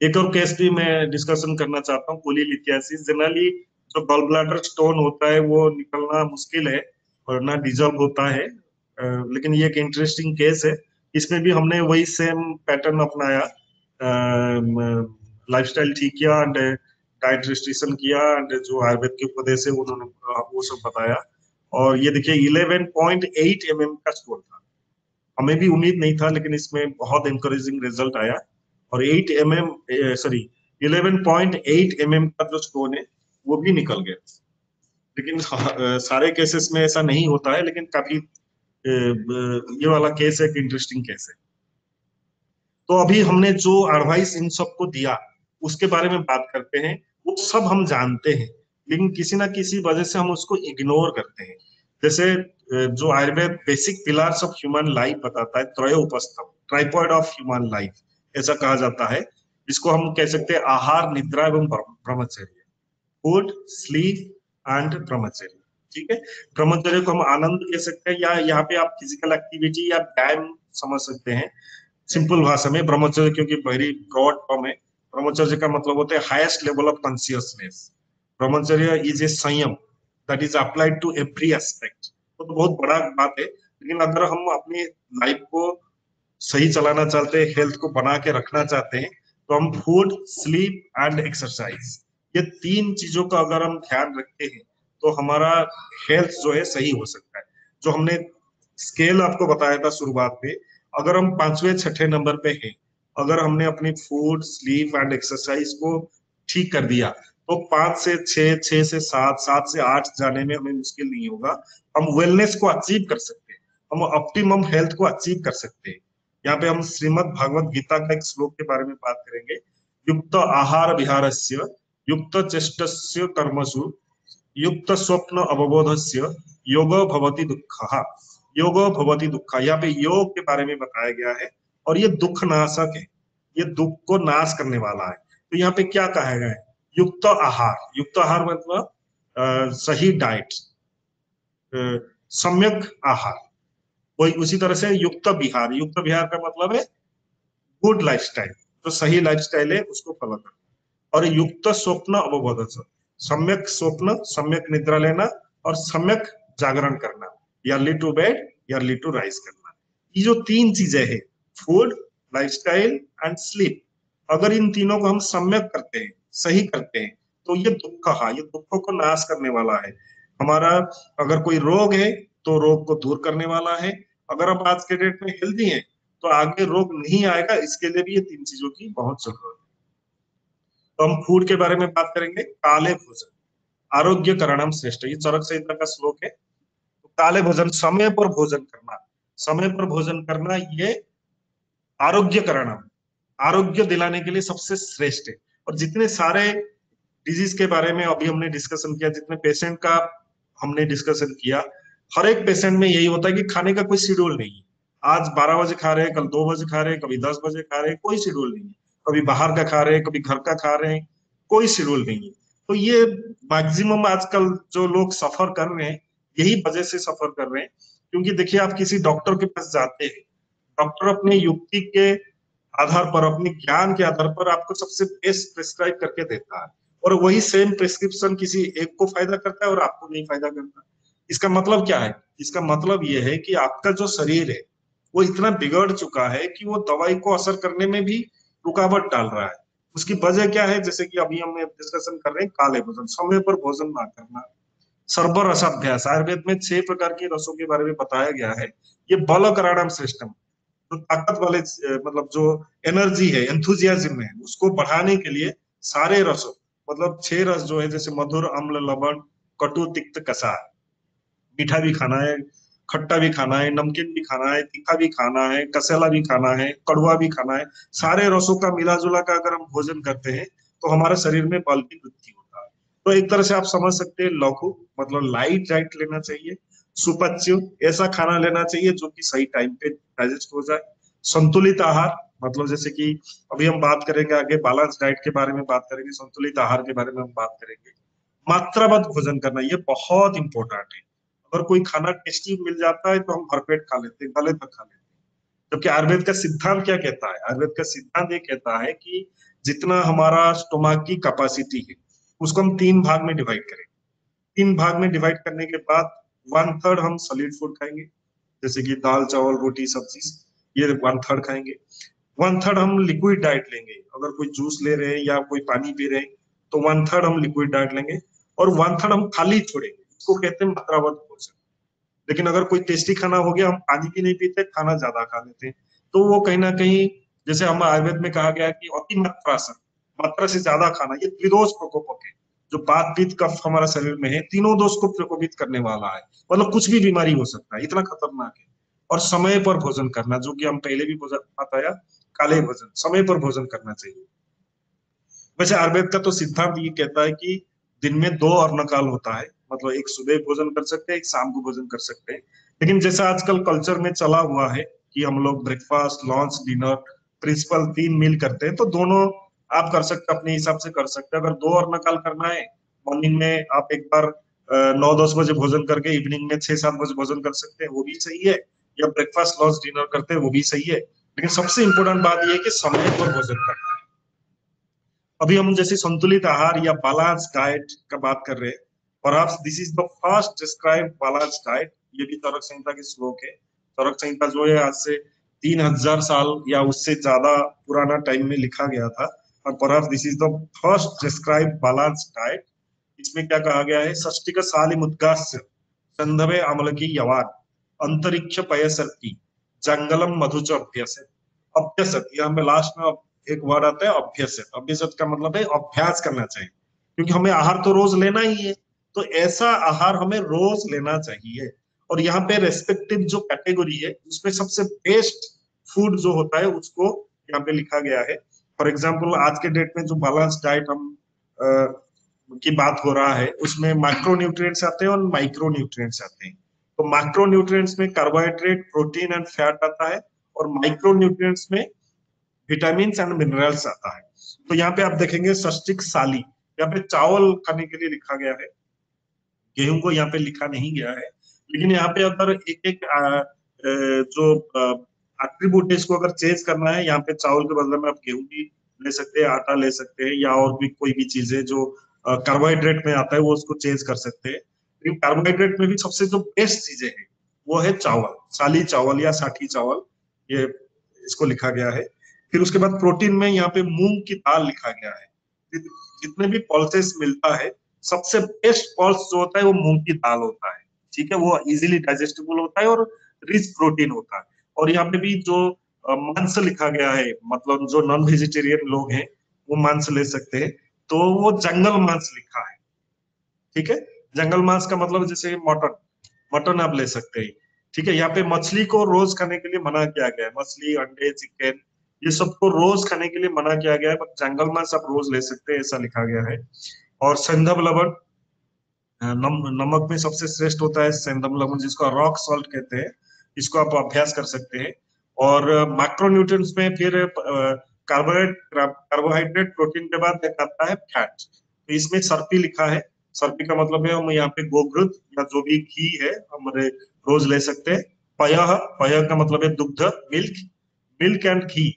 एक और केस भी मैं डिस्कशन करना चाहता हूँ, कोलीलिथियासिस। जनरली जो गॉल ब्लैडर स्टोन होता है वो निकलना मुश्किल है और ना डिजॉल्व होता है, लेकिन ये एक इंटरेस्टिंग केस है। इसमें भी हमने वही सेम पैटर्न अपनाया, लाइफस्टाइल ठीक किया एंड डाइट रिस्ट्रिक्शन किया, एंड जो आयुर्वेद के उपदेश है उन्होंने वो सब बताया। और ये देखिए 11.8 mm का स्टोन था, हमें भी उम्मीद नहीं था, लेकिन इसमें बहुत एनकरेजिंग रिजल्ट आया। और 8 mm, सॉरी 11.8 mm का जो स्टोन है वो भी निकल गया। लेकिन सारे केसेस में ऐसा नहीं होता है, लेकिन काफी ये वाला केस एक इंटरेस्टिंग केस है। तो अभी हमने जो एडवाइस इन सबको दिया उसके बारे में बात करते हैं। वो सब हम जानते हैं, लेकिन किसी ना किसी वजह से हम उसको इग्नोर करते हैं। जैसे जो Ayurveda basic pillars of human life बताता है, त्रयोपस्थम, ट्राइपॉड ऑफ ह्यूमन लाइफ ऐसा कहा जाता है। इसको हम कह सकते हैं आहार, निद्रा एवं ब्रह्मचर्य। फूड, स्लीप एंड ब्रह्मचर्य। ठीक है, ब्रह्मचर्य को हम आनंद कह सकते हैं, या यहाँ पे आप फिजिकल एक्टिविटी या व्यायाम समझ सकते हैं सिंपल भाषा में। ब्रह्मचर्य क्योंकि वेरी ब्रॉड फॉर्म है, ब्रह्मचर्य का मतलब होता है highest level of consciousness. Brahmacharya is a sanyam that is applied to every aspect. तो बहुत बड़ा बात है, लेकिन अगर हम अपनी लाइफ को सही चलाना चाहते हैं, हेल्थ को बना के रखना चाहते हैं, तो हम फूड, स्लीप एंड एक्सरसाइज, ये तीन चीजों का अगर हम ध्यान रखते हैं तो हमारा हेल्थ जो है सही हो सकता है। जो हमने स्केल आपको बताया था शुरुआत में, अगर हम 5वें 6ठे नंबर पे हैं, अगर हमने अपनी फूड, स्लीप एंड एक्सरसाइज को ठीक कर दिया, तो 5 से 6, 6 से 7, 7 से 8 जाने में हमें मुश्किल नहीं होगा। हम वेलनेस को अचीव कर सकते हैं, हम ऑप्टिमम हेल्थ को अचीव कर सकते हैं। यहाँ पे हम श्रीमद् भागवत गीता का एक श्लोक के बारे में बात करेंगे। युक्त आहार विहारस्य युक्त चेष्टस्य कर्मसु युक्त स्वप्न अवबोधस्य योगो भवति दुःखः। योगो भवति दुःखः, यहाँ पे योग के बारे में बताया गया है, और ये दुख नाशक है, ये दुख को नाश करने वाला है। तो यहाँ पे क्या कहा गया है? युक्त आहार। युक्त आहार मतलब सही डाइट, सम्यक आहार। वही उसी तरह से युक्त विहार। युक्त विहार का मतलब है गुड लाइफस्टाइल, जो सही लाइफस्टाइल है उसको फॉलो करना। और युक्त स्वप्न अवबोध, सम्यक स्वप्न, सम्यक निद्रा लेना और सम्यक जागरण करना, early to bed, early to rise करना। ये जो तीन चीजें हैं, फूड, लाइफस्टाइल एंड स्लीप, अगर इन तीनों को हम सम्यक करते हैं, सही करते हैं, तो ये दुख, ये दुखों को नाश करने वाला है। हमारा अगर कोई रोग है तो रोग को दूर करने वाला है। अगर हम आज के डेट में हेल्दी हैं तो आगे रोग नहीं आएगा। इसके लिए भी ये तीन चीजों की बहुत जरूरत है। तो हम फूड के बारे में बात करेंगे। काले भोजन आरोग्य करणम श्रेष्ठ, ये चरक संहिता का श्लोक है। तो काले भोजन, समय पर भोजन करना, समय पर भोजन करना, ये आरोग्य करणम, आरोग्य दिलाने के लिए सबसे श्रेष्ठ है। और जितने सारे डिजीज के बारे में अभी हमने डिस्कशन किया, जितने पेशेंट का हमने डिस्कशन किया, हर एक पेशेंट में यही होता है कि खाने का कोई शेड्यूल नहीं है। आज 12 बजे खा रहे हैं, कल 2 बजे खा रहे हैं, कभी 10 बजे खा रहे हैं, कोई शेड्यूल नहीं है। कभी बाहर का खा रहे हैं, कभी घर का खा रहे हैं, कोई शेड्यूल नहीं है। तो ये मैक्सिमम आजकल जो लोग सफर कर रहे हैं, यही वजह से सफर कर रहे हैं। क्योंकि देखिए, आप किसी डॉक्टर के पास जाते हैं, डॉक्टर अपने युक्ति के आधार पर, अपने ज्ञान के आधार पर आपको सबसे बेस्ट प्रिस्क्राइब करके देता है, और वही सेम प्रिस्क्रिप्शन किसी एक को फायदा करता है और आपको नहीं फायदा करता। इसका मतलब क्या है? इसका मतलब यह है कि आपका जो शरीर है वो इतना बिगड़ चुका है कि वो दवाई को असर करने में भी रुकावट डाल रहा है। उसकी वजह क्या है? जैसे कि अभी हम डिस्कशन कर रहे हैं, काले भोजन, समय पर भोजन ना करना, सर्व रसाभ्यास। आयुर्वेद में 6 प्रकार के रसों के बारे में बताया गया है। ये बल कराणाम सिस्टम, जो ताकत वाले, मतलब जो एनर्जी है, एंथुजियाज्म है, उसको बढ़ाने के लिए सारे रसों, मतलब 6 रस जो है, जैसे मधुर, अम्ल, लवण, कटु, तिक्त, कसार। मीठा भी खाना है, खट्टा भी खाना है, नमकीन भी खाना है, तीखा भी खाना है, कसेला भी खाना है, कड़वा भी खाना है। सारे रसों का मिला जुला का अगर हम भोजन करते हैं तो हमारे शरीर में बल की वृद्धि होता है। तो एक तरह से आप समझ सकते हैं, लघु मतलब लाइट डाइट लेना चाहिए। सुपच्य, ऐसा खाना लेना चाहिए जो कि सही टाइम पे डाइजेस्ट हो जाए। संतुलित आहार, मतलब जैसे कि अभी हम बात करेंगे आगे, बैलेंस डाइट के बारे में बात करेंगे, संतुलित आहार के बारे में हम बात करेंगे। मात्राबद्ध भोजन करना, ये बहुत इंपॉर्टेंट है। अगर कोई खाना टेस्टी मिल जाता है तो हम भरपेट खा लेते हैं, गले तक खा लेते हैं। जबकि आयुर्वेद का सिद्धांत क्या कहता है? आयुर्वेद का सिद्धांत ये कहता है कि जितना हमारा स्टोमक की कैपेसिटी है, उसको हम 3 भाग में डिवाइड करें। 3 भाग में डिवाइड करने के बाद 1/3 हम सॉलिड फूड खाएंगे, जैसे कि दाल, चावल, रोटी, सब्जी, ये 1/3 खाएंगे। 1/3 हम लिक्विड डाइट लेंगे। अगर कोई जूस ले रहे हैं या कोई पानी पी रहे हैं तो 1/3 हम लिक्विड डाइट लेंगे, और 1/3 हम खाली छोड़ेंगे। इसको कहते हैं मात्राबद्ध भोजन। लेकिन अगर कोई टेस्टी खाना हो गया, हम पानी भी नहीं पीते, खाना ज्यादा खा लेते हैं, तो वो कहीं ना कहीं, जैसे हम आयुर्वेद में कहा गया कि अति मात्रा से, मात्रा से ज्यादा खाना, ये त्रिदोष प्रकोपक है। जो बात, पित्त, कफ हमारा शरीर में है, तीनों दोष को प्रकोपित करने वाला है। मतलब कुछ भी बीमारी हो सकता है, इतना खतरनाक है। और समय पर भोजन करना, जो कि हम पहले भी बताया, काले भोजन, समय पर भोजन करना चाहिए। वैसे आयुर्वेद का तो सिद्धांत ये कहता है कि दिन में 2 अर्णकाल होता है, मतलब एक सुबह भोजन कर सकते हैं, एक शाम को भोजन कर सकते हैं। लेकिन जैसा आजकल कल्चर में चला हुआ है कि हम लोग ब्रेकफास्ट, लंच, डिनर, प्रिंसिपल 3 मील करते हैं, तो दोनों आप कर सकते, अपने हिसाब से कर सकते हैं। अगर 2 और नकाल करना है, मॉर्निंग में आप एक बार 9-10 बजे भोजन करके इवनिंग में 6-7 बजे भोजन कर सकते हैं, वो भी सही है। या ब्रेकफास्ट लंच डिनर करते हैं, वो भी सही है। लेकिन सबसे इंपॉर्टेंट बात ये है कि समय पर भोजन करना। अभी हम जैसे संतुलित आहार या बैलेंस डाइट का बात कर रहे हैं। Perhaps this is the first described balance diet. ये भी चरक संहिता की श्लोक है। चरक संहिता जो है आज से 3000 साल या उससे ज्यादा पुराना टाइम में लिखा गया था। और perhaps this is the first described balance diet. इसमें क्या कहा गया है? षष्टिक सालिमुद्गास्य संधवे अमलकी यवान अंतरिक्ष पयसर्पी जंगलम मधुच अभ्यसत। अभ्यसत, यहाँ पे लास्ट में एक वर्ड आता है अभ्यसत। अभ्यसत का मतलब है अभ्यास करना चाहिए, क्योंकि हमें आहार तो रोज लेना ही है, तो ऐसा आहार हमें रोज लेना चाहिए। और यहाँ पे रेस्पेक्टिव जो कैटेगरी है उसमें सबसे बेस्ट फूड जो होता है उसको यहाँ पे लिखा गया है। फॉर एग्जाम्पल आज के डेट में जो बैलेंस डाइट हम की बात हो रहा है उसमें मैक्रोन्यूट्रिएंट्स आते हैं और माइक्रोन्यूट्रिएंट्स आते हैं। तो मैक्रोन्यूट्रिएंट्स में कार्बोहाइड्रेट, प्रोटीन एंड फैट आता है, और माइक्रोन्यूट्रिएंट्स में विटामिन एंड मिनरल्स आता है। तो यहाँ पे आप देखेंगे षष्टिक साली, यहाँ पे चावल खाने के लिए लिखा गया है, गेहूं को यहाँ पे लिखा नहीं गया है। लेकिन यहाँ पे अगर एक एक जो एट्रीब्यूट है इसको अगर चेंज करना है, यहाँ पे चावल के बदले में आप गेहूं भी ले सकते हैं, आटा ले सकते हैं, या और भी कोई भी चीजें जो कार्बोहाइड्रेट में आता है वो उसको चेंज कर सकते हैं। लेकिन कार्बोहाइड्रेट में भी सबसे जो बेस्ट चीजें हैं वो है चावल, साली चावल या साठी चावल, ये इसको लिखा गया है। फिर उसके बाद प्रोटीन में यहाँ पे मूंग की दाल लिखा गया है। जितने भी पल्सेस मिलता है सबसे बेस्ट पल्स जो होता है वो मूंग की दाल होता है। ठीक है, वो इजीली डाइजेस्टेबल होता है और रिच प्रोटीन होता है। और यहाँ पे भी जो मांस लिखा गया है, मतलब जो नॉन वेजिटेरियन लोग हैं वो मांस ले सकते हैं, तो वो जंगल मांस लिखा है। ठीक है, जंगल मांस का मतलब जैसे मटन, मटन आप ले सकते हैं। ठीक है, यहाँ पे मछली को रोज खाने के लिए मना किया गया है। मछली, अंडे, चिकन, ये सबको रोज खाने के लिए मना किया गया है, बट जंगल मांस आप रोज ले सकते हैं, ऐसा लिखा गया है। और सेंधव लवण, नमक में सबसे श्रेष्ठ होता है सेंधव लवण, जिसको रॉक सॉल्ट कहते हैं, इसको आप अभ्यास कर सकते हैं। और मैक्रोन्यूट्रिएंट्स में फिर कार्बोहाइड्रेट, प्रोटीन के बाद एक आता है फैट। तो इसमें सर्पी लिखा है। सर्पी का मतलब है हम यहाँ पे गोघृत या जो भी घी है हमारे रोज ले सकते हैं। पयः, पयः का मतलब है दुग्ध, मिल्क, मिल्क एंड घी,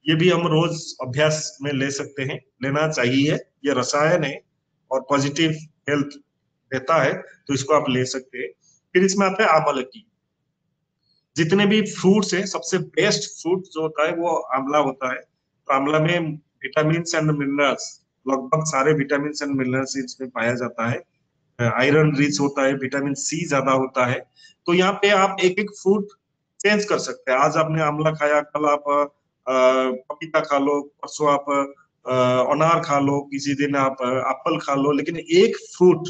ये भी हम रोज अभ्यास में ले सकते हैं, लेना चाहिए। ये रसायन है और पॉजिटिव हेल्थ देता है, तो इसको आप ले सकते हैं। फिर इसमें आता है आमलकी। जितने भी फ्रूट्स हैं सबसे बेस्ट फ्रूट जो होता है वो आंवला होता है। तो आंवला में विटामिन एंड मिनरल्स, लगभग सारे विटामिन एंड मिनरल्स इसमें पाया जाता है। आयरन रिच होता है, विटामिन सी ज्यादा होता है। तो यहाँ पे आप एक एक फ्रूट चेंज कर सकते हैं। आज आपने आंवला खाया, कल आप पपीता खा लो, परसों आप अनार खा लो, किसी दिन आप एप्पल खा लो, लेकिन एक फ्रूट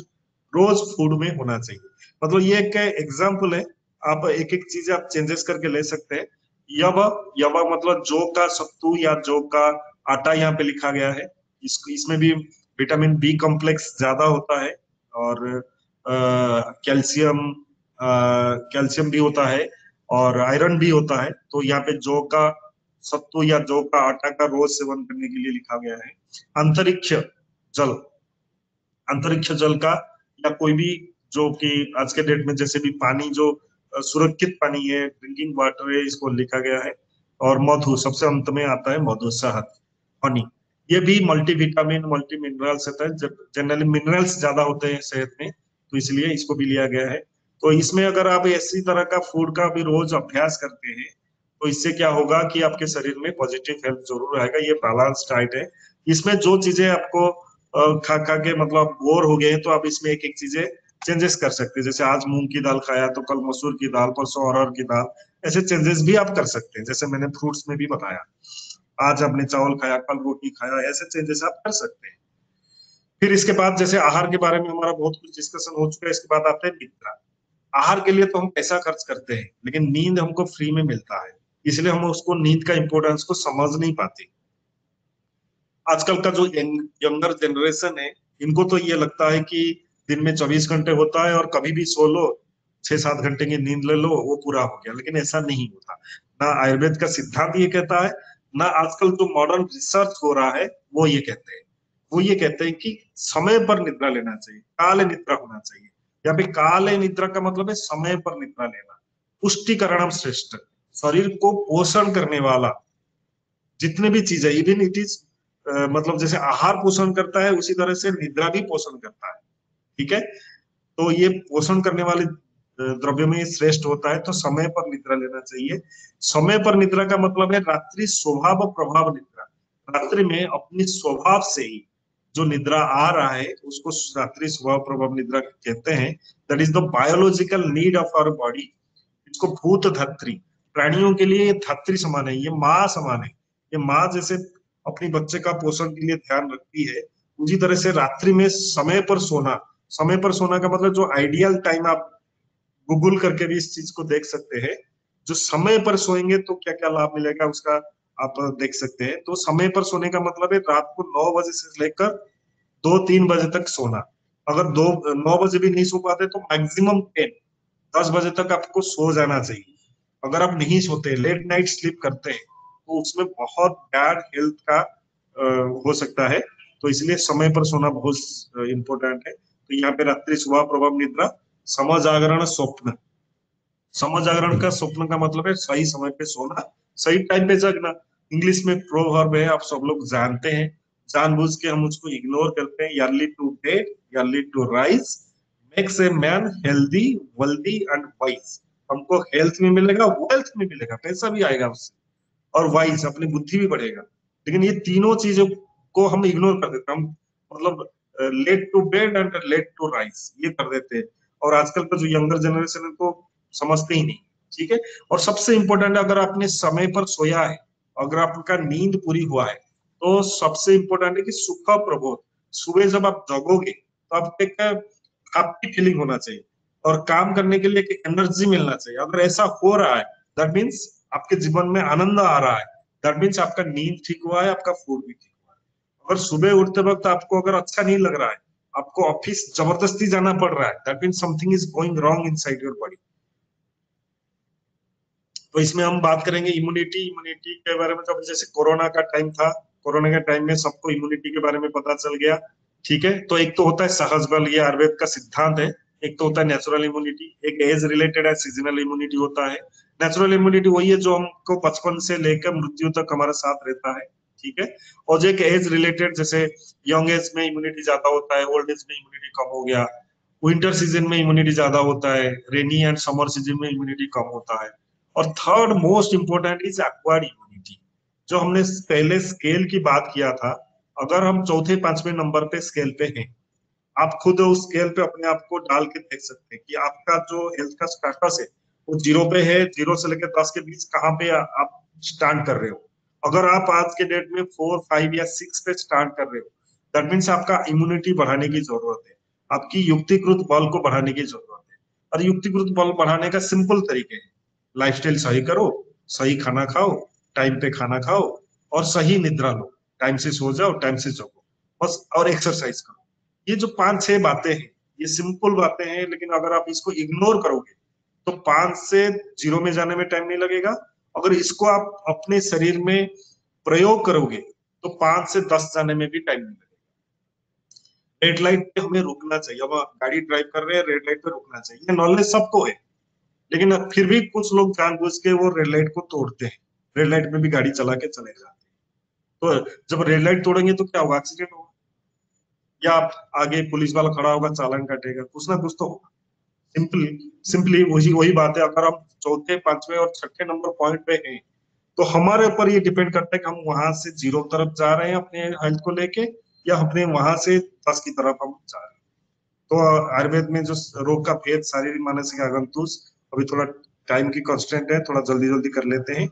रोज फूड में होना चाहिए। मतलब ये एक एग्जाम्पल है, आप एक एक चीज आप चेंजेस करके ले सकते हैं। यव, यव मतलब जौ का सत्तू या जौ का आटा यहाँ पे लिखा गया है। इसमें भी विटामिन बी कॉम्प्लेक्स ज्यादा होता है, और कैल्शियम, कैल्शियम भी होता है और आयरन भी होता है। तो यहाँ पे जौ का सत्तू या जौ का आटा का रोज सेवन करने के लिए लिखा गया है। अंतरिक्ष जल, अंतरिक्ष जल का या कोई भी जो कि आज के डेट में जैसे भी पानी जो सुरक्षित पानी है, ड्रिंकिंग वाटर है, इसको लिखा गया है। और मधु सबसे अंत में आता है, मधु, शहद, हनी, ये भी मल्टीविटामिन, मल्टी मिनरल्स होता है। जनरली मिनरल्स ज्यादा होते हैं शहद में, तो इसलिए इसको भी लिया गया है। तो इसमें अगर आप इसी तरह का फूड का भी रोज अभ्यास करते हैं तो इससे क्या होगा कि आपके शरीर में पॉजिटिव हेल्थ जरूर आएगा। ये बैलेंस डाइट है। इसमें जो चीजें आपको खा खा के मतलब बोर हो गए हैं, तो आप इसमें एक एक चीजें चेंजेस कर सकते हैं। जैसे आज मूंग की दाल खाया तो कल मसूर की दाल, परसों अरहर की दाल, ऐसे चेंजेस भी आप कर सकते हैं। जैसे मैंने फ्रूट्स में भी बताया, आज आपने चावल खाया, कल रोटी खाया, ऐसे चेंजेस आप कर सकते हैं। फिर इसके बाद जैसे आहार के बारे में हमारा बहुत कुछ डिस्कशन हो चुका है, इसके बाद आते हैं निद्रा। आहार के लिए तो हम पैसा खर्च करते हैं, लेकिन नींद हमको फ्री में मिलता है, इसलिए हम उसको नींद का इंपॉर्टेंस को समझ नहीं पाते। आजकल का जो यंगर जनरेशन है, इनको तो ये लगता है कि दिन में 24 घंटे होता है और कभी भी सो लो, 6-7 घंटे की नींद ले लो, वो पूरा हो गया। लेकिन ऐसा नहीं होता। ना आयुर्वेद का सिद्धांत ये कहता है, ना आजकल जो मॉडर्न रिसर्च हो रहा है वो ये कहते हैं। वो ये कहते हैं कि समय पर निद्रा लेना चाहिए, काल निद्रा होना चाहिए। यहाँ पे काल निद्रा का मतलब है समय पर निद्रा लेना। पुष्टिकरणम श्रेष्ठ, शरीर को पोषण करने वाला जितने भी चीज है, इवन इट इज मतलब जैसे आहार पोषण करता है उसी तरह से निद्रा भी पोषण करता है। ठीक है, तो ये पोषण करने वाले द्रव्य में श्रेष्ठ होता है, तो समय पर निद्रा लेना चाहिए। समय पर निद्रा का मतलब है रात्रि स्वभाव प्रभाव निद्रा। रात्रि में अपनी स्वभाव से ही जो निद्रा आ रहा है उसको रात्रि स्वभाव प्रभाव निद्रा कहते हैं। That is the biological need of our body. इसको भूत धत्री, प्राणियों के लिए ये धत्री समान है, ये माँ समान है। ये माँ जैसे अपनी बच्चे का पोषण के लिए ध्यान रखती है, उसी तरह से रात्रि में समय पर सोना। समय पर सोना का मतलब जो आइडियल टाइम, आप गूगल करके भी इस चीज को देख सकते हैं। जो समय पर सोएंगे तो क्या क्या लाभ मिलेगा उसका आप देख सकते हैं। तो समय पर सोने का मतलब है रात को 9 बजे से लेकर 2-3 बजे तक सोना। अगर 9 बजे भी नहीं सो पाते तो मैक्सिमम 10 बजे तक आपको सो जाना चाहिए। अगर आप नहीं सोते, लेट नाइट स्लीप करते हैं, तो उसमें बहुत बैड हेल्थ का हो सकता है। तो इसलिए समय पर सोना बहुत इंपॉर्टेंट है। तो यहाँ पे रात्रि सुबह प्रभाव निद्रा, समजागरण स्वप्न। समजागरण का स्वप्न का मतलब है सही समय पे सोना, सही टाइम पे जगना। इंग्लिश में प्रोवर्ब है, आप सब लोग जानते हैं, जानबूझ के हम उसको इग्नोर करते हैं। Early to bed, early to rise makes a man healthy, wealthy and wise. हमको हेल्थ में मिलेगा, वेल्थ में मिलेगा, पैसा भी आएगा उससे, और वाइज अपनी बुद्धि भी बढ़ेगा। लेकिन ये तीनों चीजों को हम इग्नोर कर देते हैं। हम मतलब late to bed and late to rise ये कर देते हैं। और आजकल का जो यंगर जनरेशन है तो समझते ही नहीं। ठीक है, और सबसे इंपॉर्टेंट, अगर आपने समय पर सोया है, अगर आपका नींद पूरी हुआ है, तो सबसे इंपॉर्टेंट है कि सुख प्रबोध। सुबह जब आप जगोगे तो आपको एक हैप्पी फीलिंग होना चाहिए और काम करने के लिए एक एनर्जी मिलना चाहिए। अगर ऐसा हो रहा है दैट मीन्स आपके जीवन में आनंद आ रहा है, दैट मीन्स आपका नींद ठीक हुआ है, आपका फूड भी ठीक हुआ है। अगर सुबह उठते वक्त आपको अगर अच्छा नहीं लग रहा है, आपको ऑफिस जबरदस्ती जाना पड़ रहा है, that means something is going wrong inside your body. तो इसमें हम बात करेंगे इम्यूनिटी के बारे में। जब जैसे कोरोना का टाइम था, कोरोना के टाइम में सबको इम्यूनिटी के बारे में पता चल गया। ठीक है, तो एक तो होता है सहज बल, ये आयुर्वेद का सिद्धांत है। एक तो होता है नेचुरल इम्यूनिटी, एक एज रिलेटेड है, सीजनल इम्यूनिटी होता है। नेचुरल इम्यूनिटी वही है जो हमको बचपन से लेकर मृत्यु तक हमारे साथ रहता है। ठीक है, और जो एक एज रिलेटेड, जैसे यंग एज में इम्यूनिटी ज्यादा होता है, ओल्ड एज में इम्यूनिटी कम हो गया, विंटर सीजन में इम्यूनिटी ज्यादा होता है, रेनी एंड समर सीजन में इम्यूनिटी कम होता है। और third most important is acquired immunity. जो हमने पहले स्केल की बात किया था, अगर हम चौथे पांचवें नंबर पे स्केल पे हैं, आप खुद उस स्केल पे अपने आप को डाल के देख सकते हैं कि आपका जो हेल्थ का स्टेटस है वो 0 पे है, 0 से लेकर 10 के बीच कहाँ पे आप स्टार्ट कर रहे हो। अगर आप आज के डेट में 4, 5 या 6 पे स्टार्ट कर रहे हो, दैट मीन्स आपका इम्यूनिटी बढ़ाने की जरूरत है, आपकी युक्तिकृत बल को बढ़ाने की जरूरत है। और युक्तिकृत बल बढ़ाने का सिंपल तरीके है, लाइफस्टाइल सही करो, सही खाना खाओ, टाइम पे खाना खाओ, और सही निद्रा लो, टाइम से सो जाओ, टाइम से जगो, बस, और एक्सरसाइज करो। ये जो 5-6 बातें हैं, ये सिंपल बातें हैं, लेकिन अगर आप इसको इग्नोर करोगे तो 5 से 0 में जाने में टाइम नहीं लगेगा। अगर इसको आप अपने शरीर में प्रयोग करोगे तो 5 से 10 जाने में भी टाइम नहीं लगेगा। रेड लाइट पे हमें रुकना चाहिए। अब आप गाड़ी ड्राइव कर रहे हैं, रेड लाइट पे रुकना चाहिए, नॉलेज सबको है, लेकिन फिर भी कुछ लोग जानबूझ के वो रेड लाइट को तोड़ते हैं, रेड लाइट में भी गाड़ी चला के चले जाते हैं। तो जब रेड लाइट तोड़ेंगे तो क्या होगा, एक्सीडेंट होगा, या आगे पुलिस वाला खड़ा होगा, चालान काटेगा, कुछ ना कुछ तो होगा। सिंपली सिंपली वही वही बात है। अगर हम चौथे, पांचवें और छठे नंबर पॉइंट पे हैं, तो हमारे ऊपर ये डिपेंड करता है कि हम वहां से 0 तरफ जा रहे हैं अपने हेल्थ को लेके, या अपने वहां से 10 की तरफ हम जा रहे हैं। तो आयुर्वेद में जो रोग का भेद, शारीरिक, मानसिक, आगंतुक, अभी थोड़ा टाइम की कंस्ट्रेंट है, थोड़ा जल्दी जल्दी कर लेते हैं।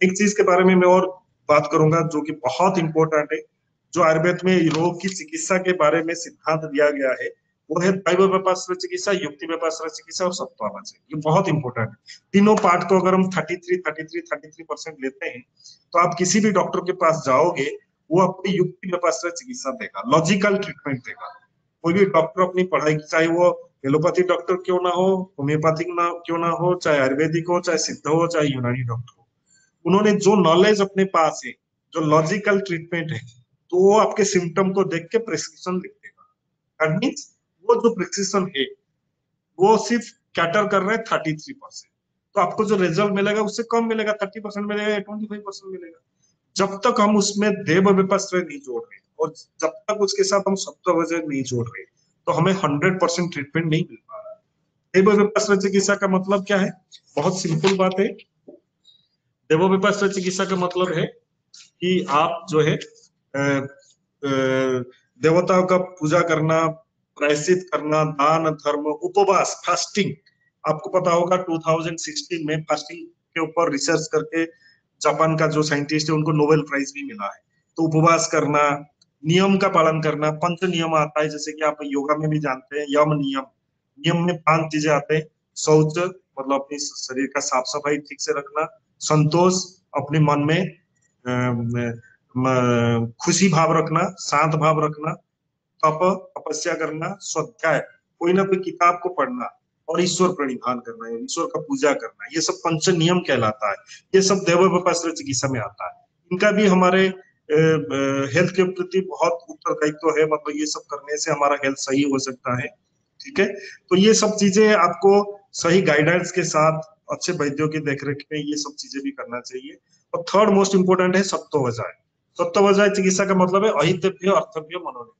एक चीज के बारे में मैं और बात करूंगा जो कि बहुत इंपॉर्टेंट है, जो आयुर्वेद में रोग की चिकित्सा के बारे में सिद्धांत दिया गया है, वो है दैव व्यापाश्रय चिकित्सा, युक्ति व्यापाश्रय चिकित्सा और सत्वापचय। ये बहुत इंपॉर्टेंट है। तीनों पार्ट को अगर हम 33% लेते हैं, तो आप किसी भी डॉक्टर के पास जाओगे, वो आपको युक्ति व्यापाश्रय चिकित्सा देगा, लॉजिकल ट्रीटमेंट देगा। कोई भी डॉक्टर अपनी पढ़ाई, चाहे वो एलोपैथी डॉक्टर क्यों ना हो, होम्योपैथिक ना क्यों ना हो, चाहे आयुर्वेदिक हो, चाहे सिद्ध हो, चाहे यूनानी डॉक्टर हो, उन्होंने जो नॉलेज अपने पास है, जो लॉजिकल ट्रीटमेंट है, तो वो आपके सिम्टम को देख के प्रिस्क्रिप्शन लिख देगा। दैट मीन्स वो जो प्रिस्क्रिप्शन है वो सिर्फ कैटर कर रहे हैं 33%, तो आपको जो रिजल्ट मिलेगा उससे कम मिलेगा, 30% मिलेगा या 25% मिलेगा। जब तक हम उसमें देव विपस्त्र नहीं जोड़ रहे और जब तक उसके साथ हम सप्तवजय नहीं जोड़ रहे, तो हमें 100% ट्रीटमेंट नहीं मिल पा रहा। देव विपस्त्र चिकित्सा का मतलब क्या है? बहुत सिंपल बात है। देव विपस्त्र चिकित्सा का मतलब है कि आप जो है देवताओं का पूजा करना, प्रायश्चित करना, दान धर्म, उपवास, फास्टिंग। आपको पता होगा 2016 में फास्टिंग के ऊपर रिसर्च करके जापान का जो साइंटिस्ट है उनको नोबेल प्राइज भी मिला है। तो उपवास करना, नियम का पालन करना, पंच नियम आता है, जैसे कि आप योगा में भी जानते हैं, यम नियम। नियम में 5 चीजें आते हैं। शौच मतलब अपनी शरीर का साफ सफाई ठीक से रखना, संतोष अपने मन में खुशी भाव रखना, शांत भाव रखना, तप तपस्या करना, स्वाध्याय कोई ना कोई किताब को पढ़ना, और ईश्वर प्रणिधान करना, ईश्वर का पूजा करना, ये सब पंच नियम कहलाता है। ये सब देव विपस्त्र चिकित्सा में आता है। इनका भी हमारे हेल्थ के प्रति बहुत उत्तरदायित्व है, मतलब ये सब करने से हमारा हेल्थ सही हो सकता है। ठीक है, तो ये सब चीजें आपको सही गाइडेंस के साथ अच्छे वैद्यों की देखरेख में ये सब चीजें भी करना चाहिए। और थर्ड मोस्ट इंपोर्टेंट है सत्ववजाय। सत्ववजाय चिकित्सा का मतलब है अहितव्य अर्थव्य मनोनिग्रह।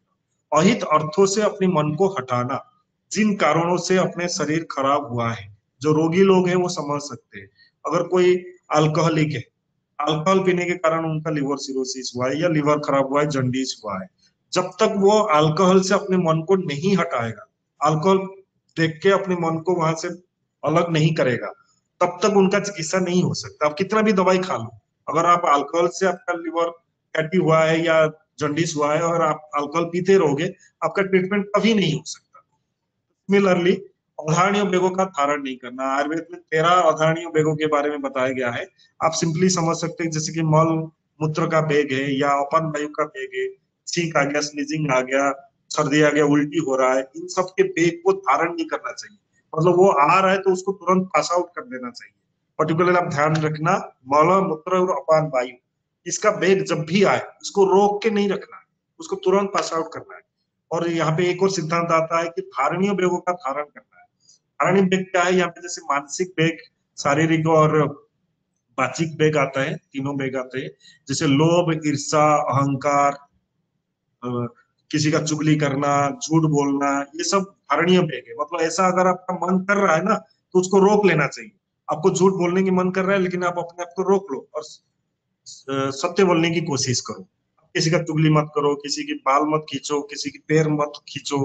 अहित अर्थों से अपने मन को हटाना। जिन कारणों से अपने शरीर खराब हुआ है, जो रोगी लोग हैं वो समझ सकते हैं। अगर कोई अल्कोहलिक है, अल्कोहल पीने के कारण उनका लिवर सिरोसिस हुआ है या लिवर खराब हुआ है, जॉन्डिस हुआ है, जब तक वो अल्कोहल से अपने मन को नहीं हटाएगा, अल्कोहल देख के अपने मन को वहां से अलग नहीं करेगा, तब तक उनका चिकित्सा नहीं हो सकता। आप कितना भी दवाई खा लो, अगर आप अल्कोहल से आपका लिवर फैटी हुआ है या जॉन्डिस हुआ है और आप अल्कोहल पीते रहोगे, आपका ट्रीटमेंट कभी नहीं हो सकता। सिमिलरली अधारणीय बेगों का धारण नहीं करना। आयुर्वेद में 13 अधारणीय बेगों के बारे में बताया गया है। आप सिंपली समझ सकते हैं, जैसे कि मल मूत्र का बेग है या अपन वायु का बेग है, छींक आ गया, स्नीजिंग आ गया, सर्दी आ गया, उल्टी हो रहा है, इन सब के बेग को धारण नहीं करना चाहिए। मतलब वो आ रहा है तो उसको तुरंत पास आउट कर देना चाहिए। पर्टिकुलर आप ध्यान रखना, मल मूत्र और अपान वायु, इसका बेग जब भी आए उसको रोक के नहीं रखना है, उसको तुरंत पास आउट करना है। और यहाँ पे एक और सिद्धांत आता है कि धारणीय बेगों का धारण करना है। धारणीय बेग क्या है? यहाँ पे जैसे मानसिक बेग, शारीरिक और वाचिक बेग आता है, तीनों बेग आते हैं। जैसे लोभ, ईर्षा, अहंकार, किसी का चुगली करना, झूठ बोलना, ये सब धारणीय बेग है। मतलब ऐसा अगर आपका मन कर रहा है ना, तो उसको रोक लेना चाहिए। आपको झूठ बोलने की मन कर रहा है, लेकिन आप अपने आप को रोक लो और सत्य बोलने की कोशिश करो। किसी का चुगली मत करो, किसी की बाल मत खींचो, किसी की पैर मत खींचो,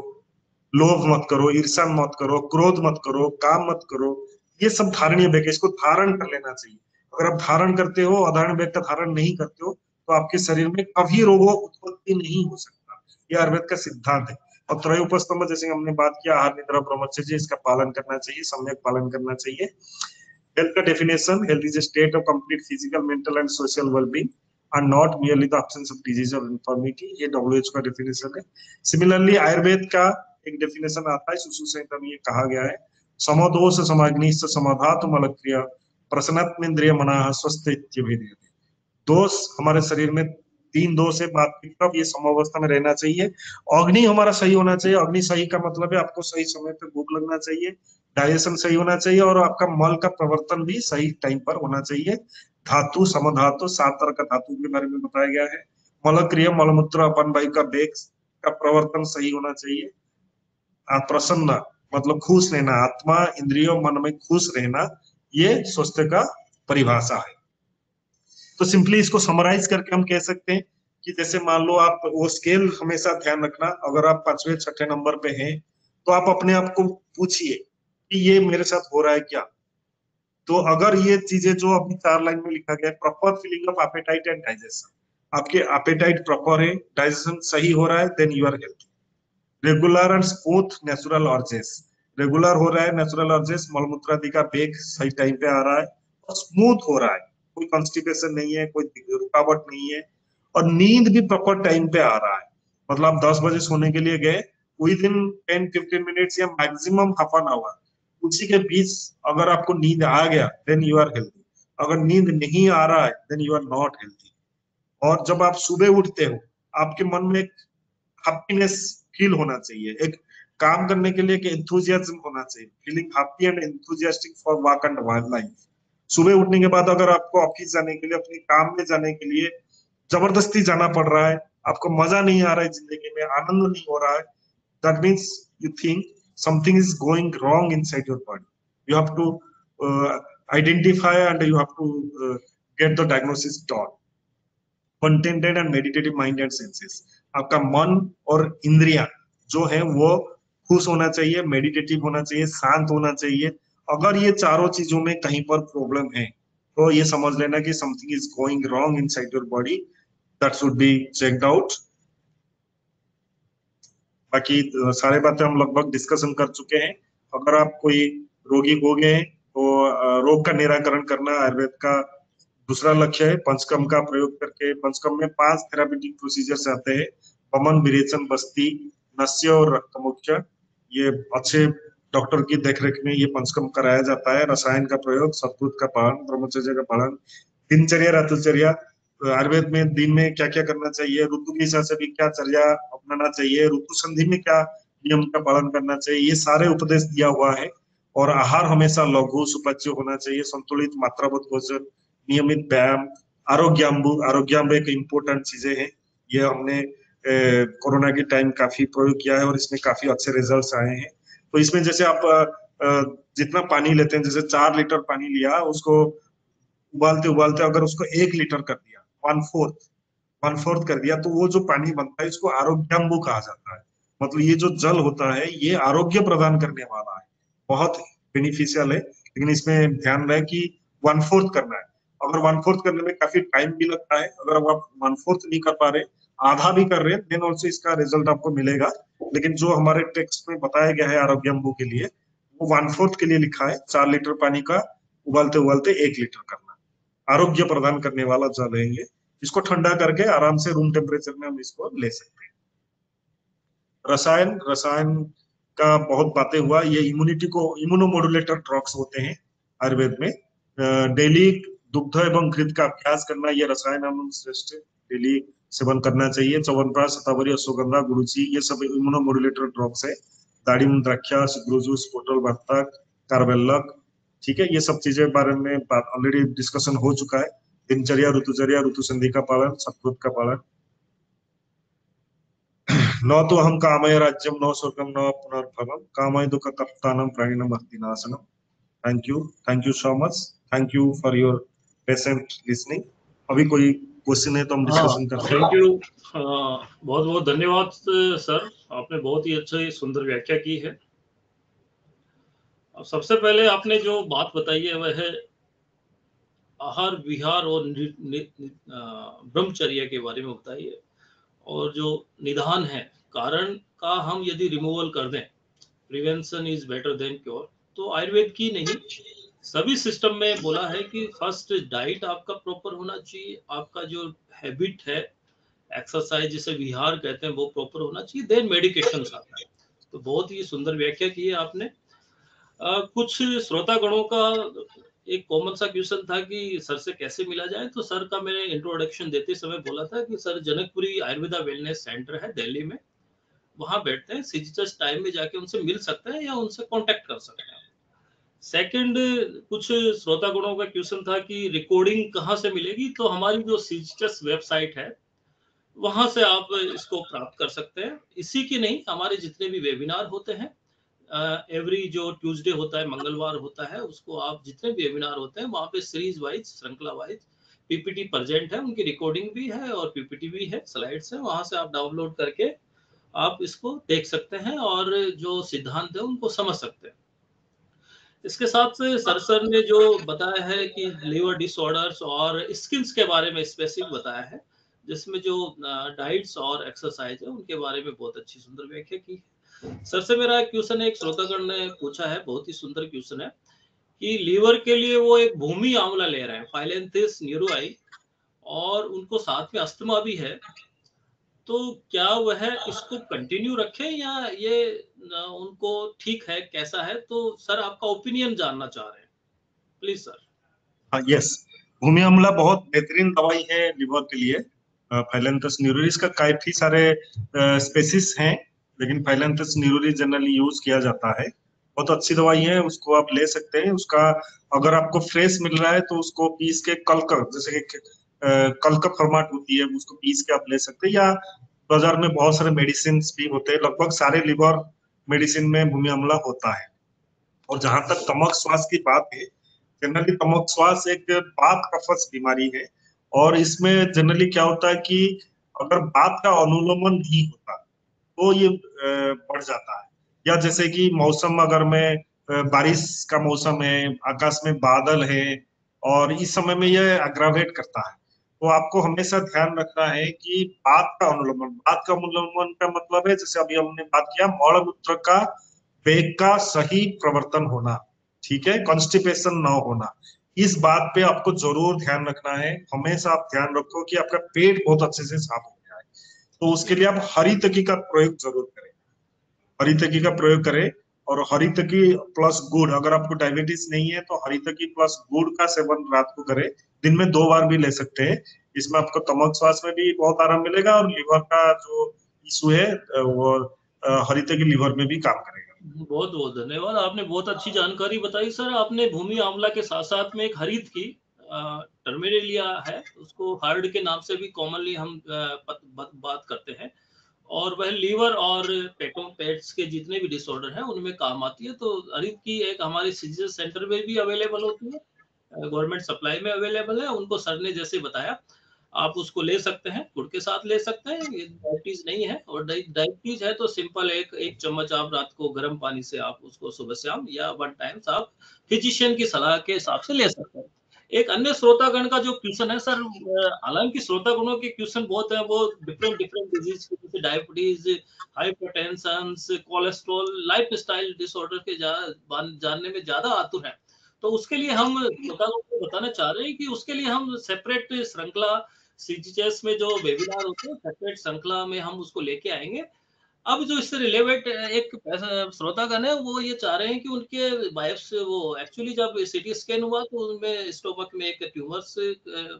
लोभ मत करो, ईर्ष्या मत करो, क्रोध मत करो, काम मत करो। ये सब धारणीय बेग है, इसको धारण कर लेना चाहिए। अगर आप धारण करते हो, अधारणीय बेग का धारण नहीं करते हो, तो आपके शरीर में कभी रोगों उत्पत्ति नहीं हो सकता। यह आयुर्वेद का सिद्धांत है। और त्रय उपस्तंभ जैसे हमने बात किया, आहार निद्रा ब्रह्मचर्य, इसका पालन करना चाहिए, सम्यक पालन करना चाहिए। हेल्थ का definition, health is a state of complete physical, mental and social wellbeing and not merely the absence of disease or infirmity। ये WHO का डेफिनेशन है। सिमिलरली आयुर्वेद का एक डेफिनेशन आता है, सुश्रुत संहिता में ये कहा गया है, समदोष समाग्निश्च समाधातु मलक्रिया प्रसन्नात्मेन्द्रिय मनाः स्वस्थेत्यभिधीयते। दोष हमारे शरीर में 3 दोष है, बात कब ये समावस्था में रहना चाहिए। अग्नि हमारा सही होना चाहिए। अग्नि सही का मतलब है आपको सही समय पे भूख लगना चाहिए, डाइजेशन सही होना चाहिए, और आपका मल का प्रवर्तन भी सही टाइम पर होना चाहिए। धातु, समधातु, 7 तरह का धातु के बारे में बताया गया है। मलक्रिया, मलमूत्र, अपन वायु का बेग का प्रवर्तन सही होना चाहिए। प्रसन्न मतलब खुश रहना, आत्मा इंद्रियों मन में खुश रहना, ये स्वस्थ का परिभाषा है। तो सिंपली इसको समराइज करके हम कह सकते हैं कि जैसे मान लो आप वो स्केल हमेशा ध्यान रखना, अगर आप 5वें 6ठे नंबर पे हैं, तो आप अपने आप को पूछिए कि ये मेरे साथ हो रहा है क्या। तो अगर ये चीजें जो अभी 4 लाइन में लिखा गया है, proper feeling of appetite and digestion, आपके एपेटाइट प्रॉपर है, डाइजेशन सही हो रहा है, then you are healthy. Regular and smooth natural urges, regular हो रहा है नेचुरल अर्जेस, मलमूत्र आदि का बेग सही टाइम पे आ रहा है और स्मूथ हो रहा है, कोई कॉन्स्टिपेशन नहीं है, कोई रुकावट नहीं है, और नींद भी प्रॉपर टाइम पे आ रहा है। मतलब आप 10 बजे सोने के लिए गए, विद इन 10-15 मिनट्स या मैक्सिमम हाफ एन आवर, उसी के बीच अगर आपको नींद आ गया, देन यू आर हेल्थी। अगर नींद नहीं आ रहा है then you are not healthy. और जब आप सुबह उठते हो आपके मन में एक हैप्पीनेस फील होना चाहिए, एक काम करने के लिए एक एंथुजियाज्म होना चाहिए, feeling happy and enthusiastic for work and wild life. सुबह उठने के बाद अगर आपको ऑफिस जाने के लिए, अपने काम में जाने के लिए जबरदस्ती जाना पड़ रहा है, आपको मजा नहीं आ रहा है, जिंदगी में आनंद नहीं हो रहा है, that means you think something is going wrong inside your body. You have to identify and you have to get the diagnosis done. Contented and meditative mind and senses. आपका मन और इंद्रियां जो है वो खुश होना चाहिए, मेडिटेटिव होना चाहिए, शांत होना चाहिए। अगर ये चारों चीजों में कहीं पर प्रॉब्लम है तो ये समझ लेना कि something is going wrong inside your body, that should be checked out. बाकी सारे बातें हम लगभग डिस्कशन कर चुके हैं। अगर आप कोई रोगी हो गए हैं तो रोग का निराकरण करना आयुर्वेद का दूसरा लक्ष्य है। पंचकर्म का प्रयोग करके, पंचकर्म में 5 थेरापेटिक प्रोसीजर्स आते हैं, वमन, विरेचन, बस्ती, नस्य और रक्तमुख्य। ये अच्छे डॉक्टर की देखरेख में ये पंचकर्म कराया जाता है। रसायन का प्रयोग, सतपुरुष का पालन, ब्रह्मचर्य का पालन, दिनचर्या, ऋतुचर्या, आयुर्वेद में दिन में क्या क्या करना चाहिए, ऋतु के हिसाब से भी क्या चर्या अपनाना चाहिए, ऋतु संधि में क्या नियम का पालन करना चाहिए, ये सारे उपदेश दिया हुआ है। और आहार हमेशा लघु सुपाच्य होना चाहिए, संतुलित मात्राबद्ध भोजन, नियमित व्यायाम, आरोग्याम्बु एक इम्पोर्टेंट चीजें हैं। ये हमने कोरोना के टाइम काफी प्रयोग किया है और इसमें काफी अच्छे रिजल्ट्स आए हैं। तो इसमें जैसे आप जितना पानी लेते हैं, जैसे 4 लीटर पानी लिया, उसको उबालते उबालते अगर उसको 1 लीटर कर दिया, वन फोर्थ कर दिया, तो वो जो पानी बनता है इसको आरोग्याम्बु कहा जाता है। मतलब ये जो जल होता है ये आरोग्य प्रदान करने वाला है, बहुत बेनिफिशियल है। लेकिन इसमें ध्यान रहे कि 1/4 करना है। अगर 1/4 करने में काफी टाइम भी लगता है, अगर आप 1/4 नहीं कर पा रहे, आधा भी कर रहे हैं, देन ऑल्सो इसका रिजल्ट आपको मिलेगा। लेकिन जो हमारे टेक्स्ट में बताया गया है आरोग्याम्बु के लिए, वो 1/4 के लिए लिखा है। 4 लीटर पानी का उबालते उबालते 1 लीटर करना, आरोग्य प्रदान करने वाला जल है ये। इसको ठंडा करके आराम से रूम टेम्परेचर में हम इसको ले सकते हैं। रसायन का बहुत बातें हुआ। ये इम्यूनिटी को, इम्यूनोमोडुलेटर ड्रग्स होते हैं आयुर्वेद में। डेली दुग्ध एवं घृत का अभ्यास करना, ये रसायन हम श्रेष्ठ डेली सेवन करना चाहिए। च्यवनप्राश, शतावरी, अश्वगंधा, गुरुची, ये सब इम्यूनोमोडुलेटर ड्रग्स है। दाड़िम, द्राक्षा, ग्लूजूस, पोटल, बत्तख, कार्बेलक, ठीक है। ये सब चीजें बारे में ऑलरेडी डिस्कशन हो चुका है। दिनचर्या, ऋतुचर्या, ऋतु संधि का पालन, सतपुरुष का पालन। न तो हम कामय राज्यम न स्वर्गम न पुनर्भवम कामय दुख कप्तानम प्राणिनम भक्तिनाशनम। Thank you so much, thank you for your patient listening. अभी कोई क्वेश्चन है तो हम डिस्कशन करते हैं। थैंक यू, बहुत बहुत धन्यवाद सर, आपने बहुत ही अच्छी सुंदर व्याख्या की है। अब सबसे पहले आपने जो बात बताई है वह है आहार विहार और ब्रह्मचर्या के बारे में बताइए। और जो निदान है, कारण का हम यदि रिमूवल कर दें, prevention is better than cure, तो आयुर्वेद की नहीं सभी सिस्टम में बोला है कि फर्स्ट डाइट आपका प्रॉपर होना चाहिए, आपका जो हैबिट है, एक्सरसाइज जिसे विहार कहते हैं वो प्रॉपर होना चाहिए, देन मेडिकेशन आता है। तो बहुत ही सुंदर व्याख्या की है आपने। कुछ श्रोतागणों का एक कॉमन सा क्वेश्चन था कि सर से कैसे मिला जाए, तो सर का मैंने इंट्रोडक्शन देते समय बोला था कि sir Janakpuri Ayurveda wellness centre है दिल्ली में, वहां बैठते हैं, सिजिटस टाइम में जाके उनसे मिल सकते हैं या उनसे कांटेक्ट कर सकते हैं। सेकंड, कुछ श्रोतागणों का क्वेश्चन था कि रिकॉर्डिंग कहाँ से मिलेगी, तो हमारी जो सिजिटस वेबसाइट है वहां से आप इसको प्राप्त कर सकते हैं। इसी की नहीं, हमारे जितने भी वेबिनार होते हैं, एवरी जो ट्यूसडे होता है, मंगलवार होता है, उसको आप जितने भी वेबिनार होते हैं वहां पे सीरीज वाइज, श्रृंखला वाइज पीपीटी प्रेजेंट है, उनकी रिकॉर्डिंग भी है और पीपीटी भी है, स्लाइड्स है, वहां से आप डाउनलोड करके आप इसको देख सकते हैं और जो सिद्धांत है उनको समझ सकते हैं। इसके साथ सर ने जो बताया है कि लीवर डिसऑर्डर्स और स्किल्स के बारे में स्पेसिफिक बताया है, जिसमें जो डाइट्स और एक्सरसाइज है उनके बारे में बहुत अच्छी सुंदर व्याख्या की है। सर से मेरा क्वेश्चन एक श्रोतागण ने पूछा है, बहुत ही सुंदर क्वेश्चन है, कि लीवर के लिए वो एक भूमि आंवला ले रहे हैं, फाइलेंथिस न्यूरोआई, और उनको साथ में अस्थमा भी है, तो क्या वह इसको कंटिन्यू रखें या ये उनको ठीक है, कैसा है? तो सर आपका ओपिनियन जानना चाह रहे हैं, प्लीज सर। यस, भूमि अम्ला बहुत बेहतरीन दवाई है लिवर के लिए। फाइलेंथस न्यूरोरी, इसका काफी सारे स्पेसिस हैं, लेकिन फाइलेंथस न्यूरोरी जनरली यूज किया जाता है। बहुत अच्छी दवाई है, उसको आप ले सकते हैं। उसका अगर आपको फ्रेश मिल रहा है तो उसको पीस के कलकर, जैसे कि कलकर फॉर्मेट होती है, उसको पीस के आप ले सकते हैं। या बाजार में बहुत सारे मेडिसिन भी होते हैं, लगभग सारे लिवर मेडिसिन में भूमि अम्ला होता है। और जहां तक तमक श्वास की बात है, जनरली तमक श्वास एक बात कफस बीमारी है। और इसमें जनरली क्या होता है कि अगर बात का अनुलोमन नहीं होता तो ये बढ़ जाता है। या जैसे कि मौसम, अगर मैं बारिश का मौसम है, आकाश में बादल है, और इस समय में ये अग्रावेट करता है। तो आपको हमेशा ध्यान रखना है कि बात का अनुलोमन का मतलब है, जैसे अभी हमने बात किया, मल मूत्र का वेग का सही प्रवर्तन होना, ठीक है, कॉन्स्टिपेशन ना होना। इस बात पे आपको जरूर ध्यान रखना है। हमेशा आप ध्यान रखो कि आपका पेट बहुत अच्छे से साफ हो गया है। तो उसके लिए आप हरितकी का प्रयोग जरूर करें, हरितकी का प्रयोग करें। और हरितकी प्लस गुड़, अगर आपको डायबिटीज नहीं है तो हरितकी प्लस गुड़ का सेवन रात को करें। दिन में 2 बार भी ले सकते हैं। इसमें आपको तमक श्वास में भी बहुत आराम मिलेगा, और लिवर का जो इशू है वो हरितकी लिवर में भी काम करेगा। बहुत बहुत धन्यवाद, आपने बहुत अच्छी जानकारी बताई सर। आपने भूमि आंवला के साथ साथ में एक हरित की टर्मेरिया है, उसको हार्ड के नाम से भी कॉमनली हम बात करते हैं, और वह लीवर और पेट्स के जितने भी डिसऑर्डर हैं उनमें काम आती है। तो हरित की एक हमारे सीजीएस सेंटर में भी अवेलेबल होती है, गवर्नमेंट सप्लाई में अवेलेबल है। उनको सर ने जैसे बताया, आप उसको ले सकते हैं, गुड़ के साथ ले सकते हैं, ये डायबिटीज नहीं है। और डायबिटीज है तो सिंपल एक चम्मच आप रात को गर्म पानी से आप उसको सुबह शाम या 1 टाइम आप फिजिशियन की सलाह के हिसाब से ले सकते हैं। एक अन्य श्रोतागण का जो क्वेश्चन है सर, हालांकि श्रोतागणों के क्वेश्चन बहुत है, वो डिफरेंट डिफरेंट डिजीज जैसे diabetes, hypertension, cholesterol, lifestyle disorder के जानने में ज्यादा आतुर है। तो उसके लिए हम श्रोतागणों को बताना चाह रहे हैं कि उसके लिए हम सेपरेट श्रृंखला सीजीएस में जो वेबिनार होते हैं, सेपरेट श्रृंखला में हम उसको लेके आएंगे। अब जो इससे रिलेवेंट एक श्रोतागण है, वो ये चाह रहे हैं कि उनके वाइफ से वो एक्चुअली जब सीटी स्कैन हुआ तो उनमें स्टोमक में एक ट्यूमर्स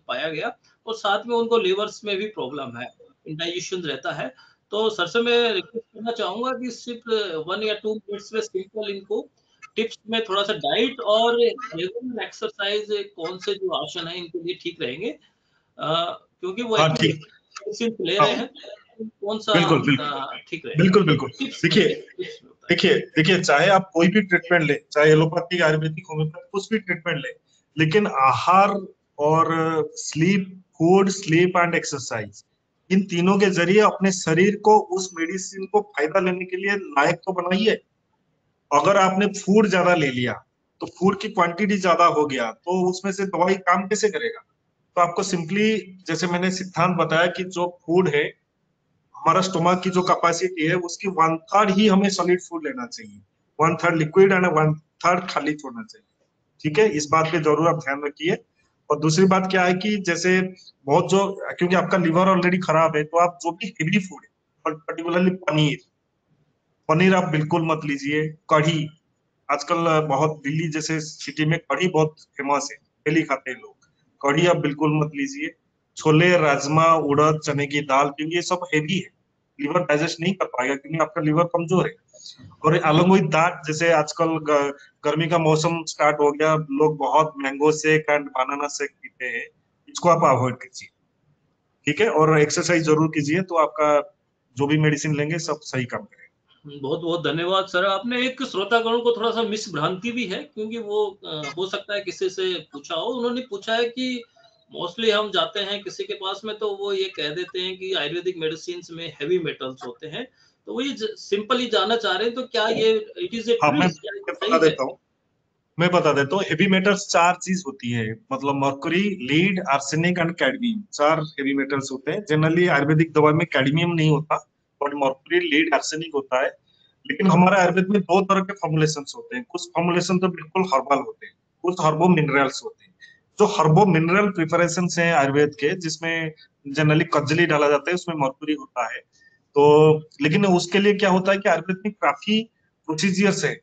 पाया गया, और साथ में उनको लिवर्स में भी प्रॉब्लम है, इंडाइजेशन रहता है। तो सर से मैं रिक्वेस्ट करना चाहूंगा कि सिर्फ 1 या 2 मिनट्स में सिंपल इनको टिप्स में थोड़ा सा डाइट और रेगुलर एक्सरसाइज कौन से जो आसन है इनके लिए ठीक रहेंगे, क्योंकि वो हाँ, एक्चुअली ठीक। मेडिसिन ले हाँ, रहे हैं, कौन सा बिल्कुल बिल्कुल ठीक रहेगा। बिल्कुल बिल्कुल। टिप्स देखिए टिप्स में बताइए। देखिए देखिए, चाहे आप कोई भी ट्रीटमेंट ले, चाहे एलोपैथिक, आयुर्वेदिक, होम्योपैथिक, कुछ भी ट्रीटमेंट ले, लेकिन आहार और sleep, food, sleep and exercise, इन तीनों के जरिए अपने शरीर को उस मेडिसिन को फायदा लेने के लिए लायक तो बनाइए। अगर आपने फूड ज्यादा ले लिया, तो फूड की क्वांटिटी ज्यादा हो गया, तो उसमें से दवाई काम कैसे करेगा? तो आपको सिंपली, जैसे मैंने सिद्धांत बताया कि जो फूड है, हमारा स्टोमक की जो कैपेसिटी है उसकी 1/3 ही हमें सॉलिड फूड लेना चाहिए, 1/3 लिक्विड एंड 1/3 खाली छोड़ना चाहिए। ठीक है, इस बात पे जरूर आप ध्यान रखिए। और दूसरी बात क्या है कि जैसे बहुत जो, क्योंकि आपका लिवर ऑलरेडी खराब है, तो आप जो भी हेवी फूड है, पर्टिकुलरली पनीर, पनीर आप बिल्कुल मत लीजिए। कढ़ी, आजकल बहुत दिल्ली जैसे सिटी में कढ़ी बहुत फेमस है, डेली खाते हैं लोग। कढ़ी आप बिल्कुल मत लीजिए। छोले, राजमा, उड़द, चने की दाल, क्योंकि ये सब हेवी है, लिवर डाइजेस्ट नहीं कर पाएगा, क्योंकि आपका लिवर कमजोर है। और अलग हुई दाट, जैसे आजकल गर्मी का मौसम स्टार्ट हो गया, लोग बहुत mango shake and banana shake पीते हैं, इसको आप अवॉइड कीजिए। ठीक है, और एक्सरसाइज जरूर कीजिए, तो आपका जो भी मेडिसिन लेंगे सब सही काम करेगा। बहुत बहुत धन्यवाद सर। आपने एक श्रोतागणों को थोड़ा सा मिस भ्रांति भी है, क्योंकि वो हो सकता है किसी से पूछा हो, उन्होंने पूछा है कि मोस्टली हम जाते हैं किसी के पास में तो वो ये कह देते हैं कि आयुर्वेदिक मेडिसिन में हैवी मेटल्स होते हैं। तो वो ये सिंपली जानना चाह रहे हैं, तो क्या ये इट इज ए हाँ, ट्रू, मैं क्या ये बता सही है? देता हूँ। मैं बता देता हूँ, हेवी मेटल्स 4 चीज होती है, मतलब Mercury, lead, arsenic and cadmium, 4 heavy metals होते हैं। जनरली आयुर्वेदिक दवा में कैडमियम नहीं होता, बट मर्कुरी, लीड, आर्सेनिक होता है। लेकिन हमारे आयुर्वेद में 2 तरह के फॉर्मुलेशन होते हैं। कुछ फॉर्मुलेशन तो बिल्कुल हर्बल होते हैं, कुछ हर्बो मिनरल्स होते हैं। जो हर्बो मिनरल प्रिपरेशन है आयुर्वेद के, जिसमें जनरली कजली डाला जाता है, उसमें मर्कुरी होता है। तो लेकिन उसके लिए क्या होता है कि आयुर्वेद में काफी प्रोसीजियर्स है,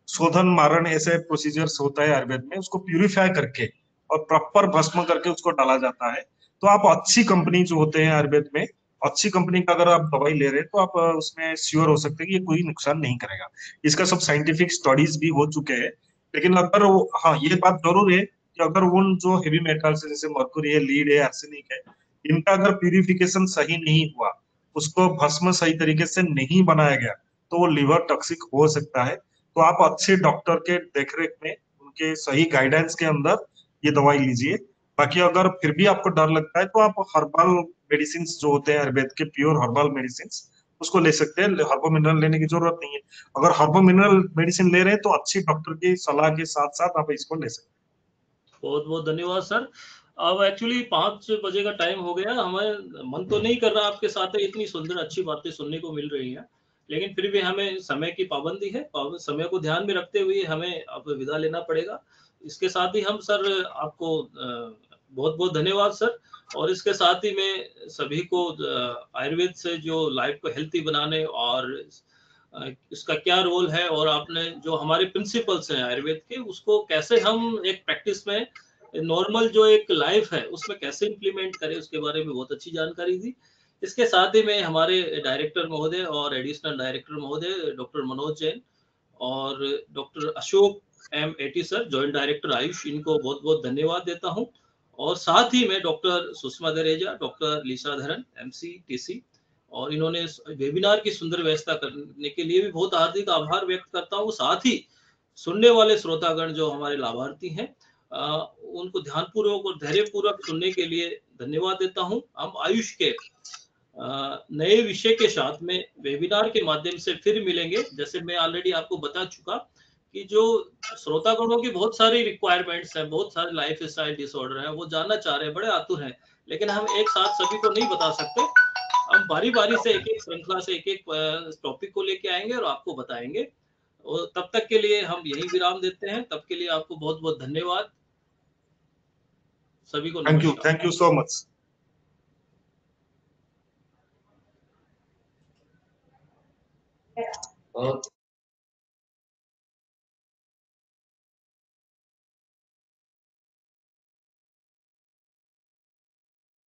शोधन, मारण, ऐसे प्रोसीजर्स होता है आयुर्वेद में। उसको प्यूरिफाई करके और प्रॉपर भस्म करके उसको डाला जाता है। तो आप अच्छी कंपनी जो होते हैं आयुर्वेद में, अच्छी कंपनी का अगर आप दवाई ले रहे हैं तो आप उसमें श्योर हो सकते हैं कि ये कोई नुकसान नहीं करेगा। इसका सब साइंटिफिक स्टडीज भी हो चुके हैं। लेकिन अगर हाँ, ये बात जरूर है कि अगर उन जो हेवी मेटल्स है जैसे मर्क्यूरी है, लीड है, आर्सेनिक है, इनका अगर प्यूरिफिकेशन सही नहीं हुआ, उसको भस्म सही तरीके से नहीं बनाया गया, तो वो लिवर टॉक्सिक हो सकता है। तो आप अच्छे डॉक्टर के देखरेख में, उनके सही गाइडेंस के अंदर ये दवाई लीजिए। बाकी अगर फिर भी आपको डर लगता है तो आप हर्बल मेडिसिन जो होते हैं आयुर्वेद के, प्योर हर्बल मेडिसिन, उसको ले सकते हैं। हर्बल मिनरल लेने की जरूरत नहीं है। अगर हर्बल मिनरल मेडिसिन ले रहे हैं तो अच्छी डॉक्टर की सलाह के साथ साथ आप इसको ले सकते हैं। बहुत बहुत धन्यवाद सर। अब एक्चुअली 5 बजे का टाइम हो गया, हमें मन तो नहीं कर रहा आपके साथ इतनी सुंदर अच्छी बातें सुनने को मिल रही हैं, लेकिन फिर भी हमें समय की पाबंदी है, समय को ध्यान में रखते हुए हमें अब विदा लेना पड़ेगा। इसके साथ ही हम सर आपको बहुत बहुत धन्यवाद सर। और इसके साथ ही मैं सभी को आयुर्वेद से जो लाइफ को हेल्थी बनाने और इसका क्या रोल है, और आपने जो हमारे प्रिंसिपल्स हैं आयुर्वेद के, उसको कैसे हम एक प्रैक्टिस में नॉर्मल जो एक लाइफ है उसमें कैसे इंप्लीमेंट करें, उसके बारे में बहुत अच्छी जानकारी दी। इसके साथ ही मैं हमारे डायरेक्टर महोदय और एडिशनल डायरेक्टर महोदय डॉक्टर मनोज जैन और डॉक्टर अशोक एम एटी सर, जॉइंट डायरेक्टर आयुष, इनको बहुत बहुत धन्यवाद देता हूं। और साथ ही मैं डॉक्टर सुषमा दरेजा, डॉक्टर लीसा धरन एमसी टीसी, और इन्होंने वेबिनार की सुंदर व्यवस्था करने के लिए भी बहुत हार्दिक आभार व्यक्त करता हूँ। साथ ही सुनने वाले श्रोतागण जो हमारे लाभार्थी हैं, उनको ध्यानपूर्वक और धैर्यपूर्वक सुनने के लिए धन्यवाद देता हूँ। हम आयुष के नए विषय के साथ में वेबिनार के माध्यम से फिर मिलेंगे। जैसे मैं ऑलरेडी आपको बता चुका कि जो श्रोतागणों की बहुत सारी रिक्वायरमेंट्स हैं, बहुत सारे लाइफ स्टाइल डिसऑर्डर हैं, वो जानना चाह रहे हैं, बड़े आतुर हैं, लेकिन हम एक साथ सभी को नहीं बता सकते। हम बारी बारी से एक एक श्रृंखला से एक एक टॉपिक को लेके आएंगे और आपको बताएंगे। और तब तक के लिए हम यही विराम देते हैं। तब के लिए आपको बहुत बहुत धन्यवाद। सभी को नमस्कार। Thank you so much. बहुत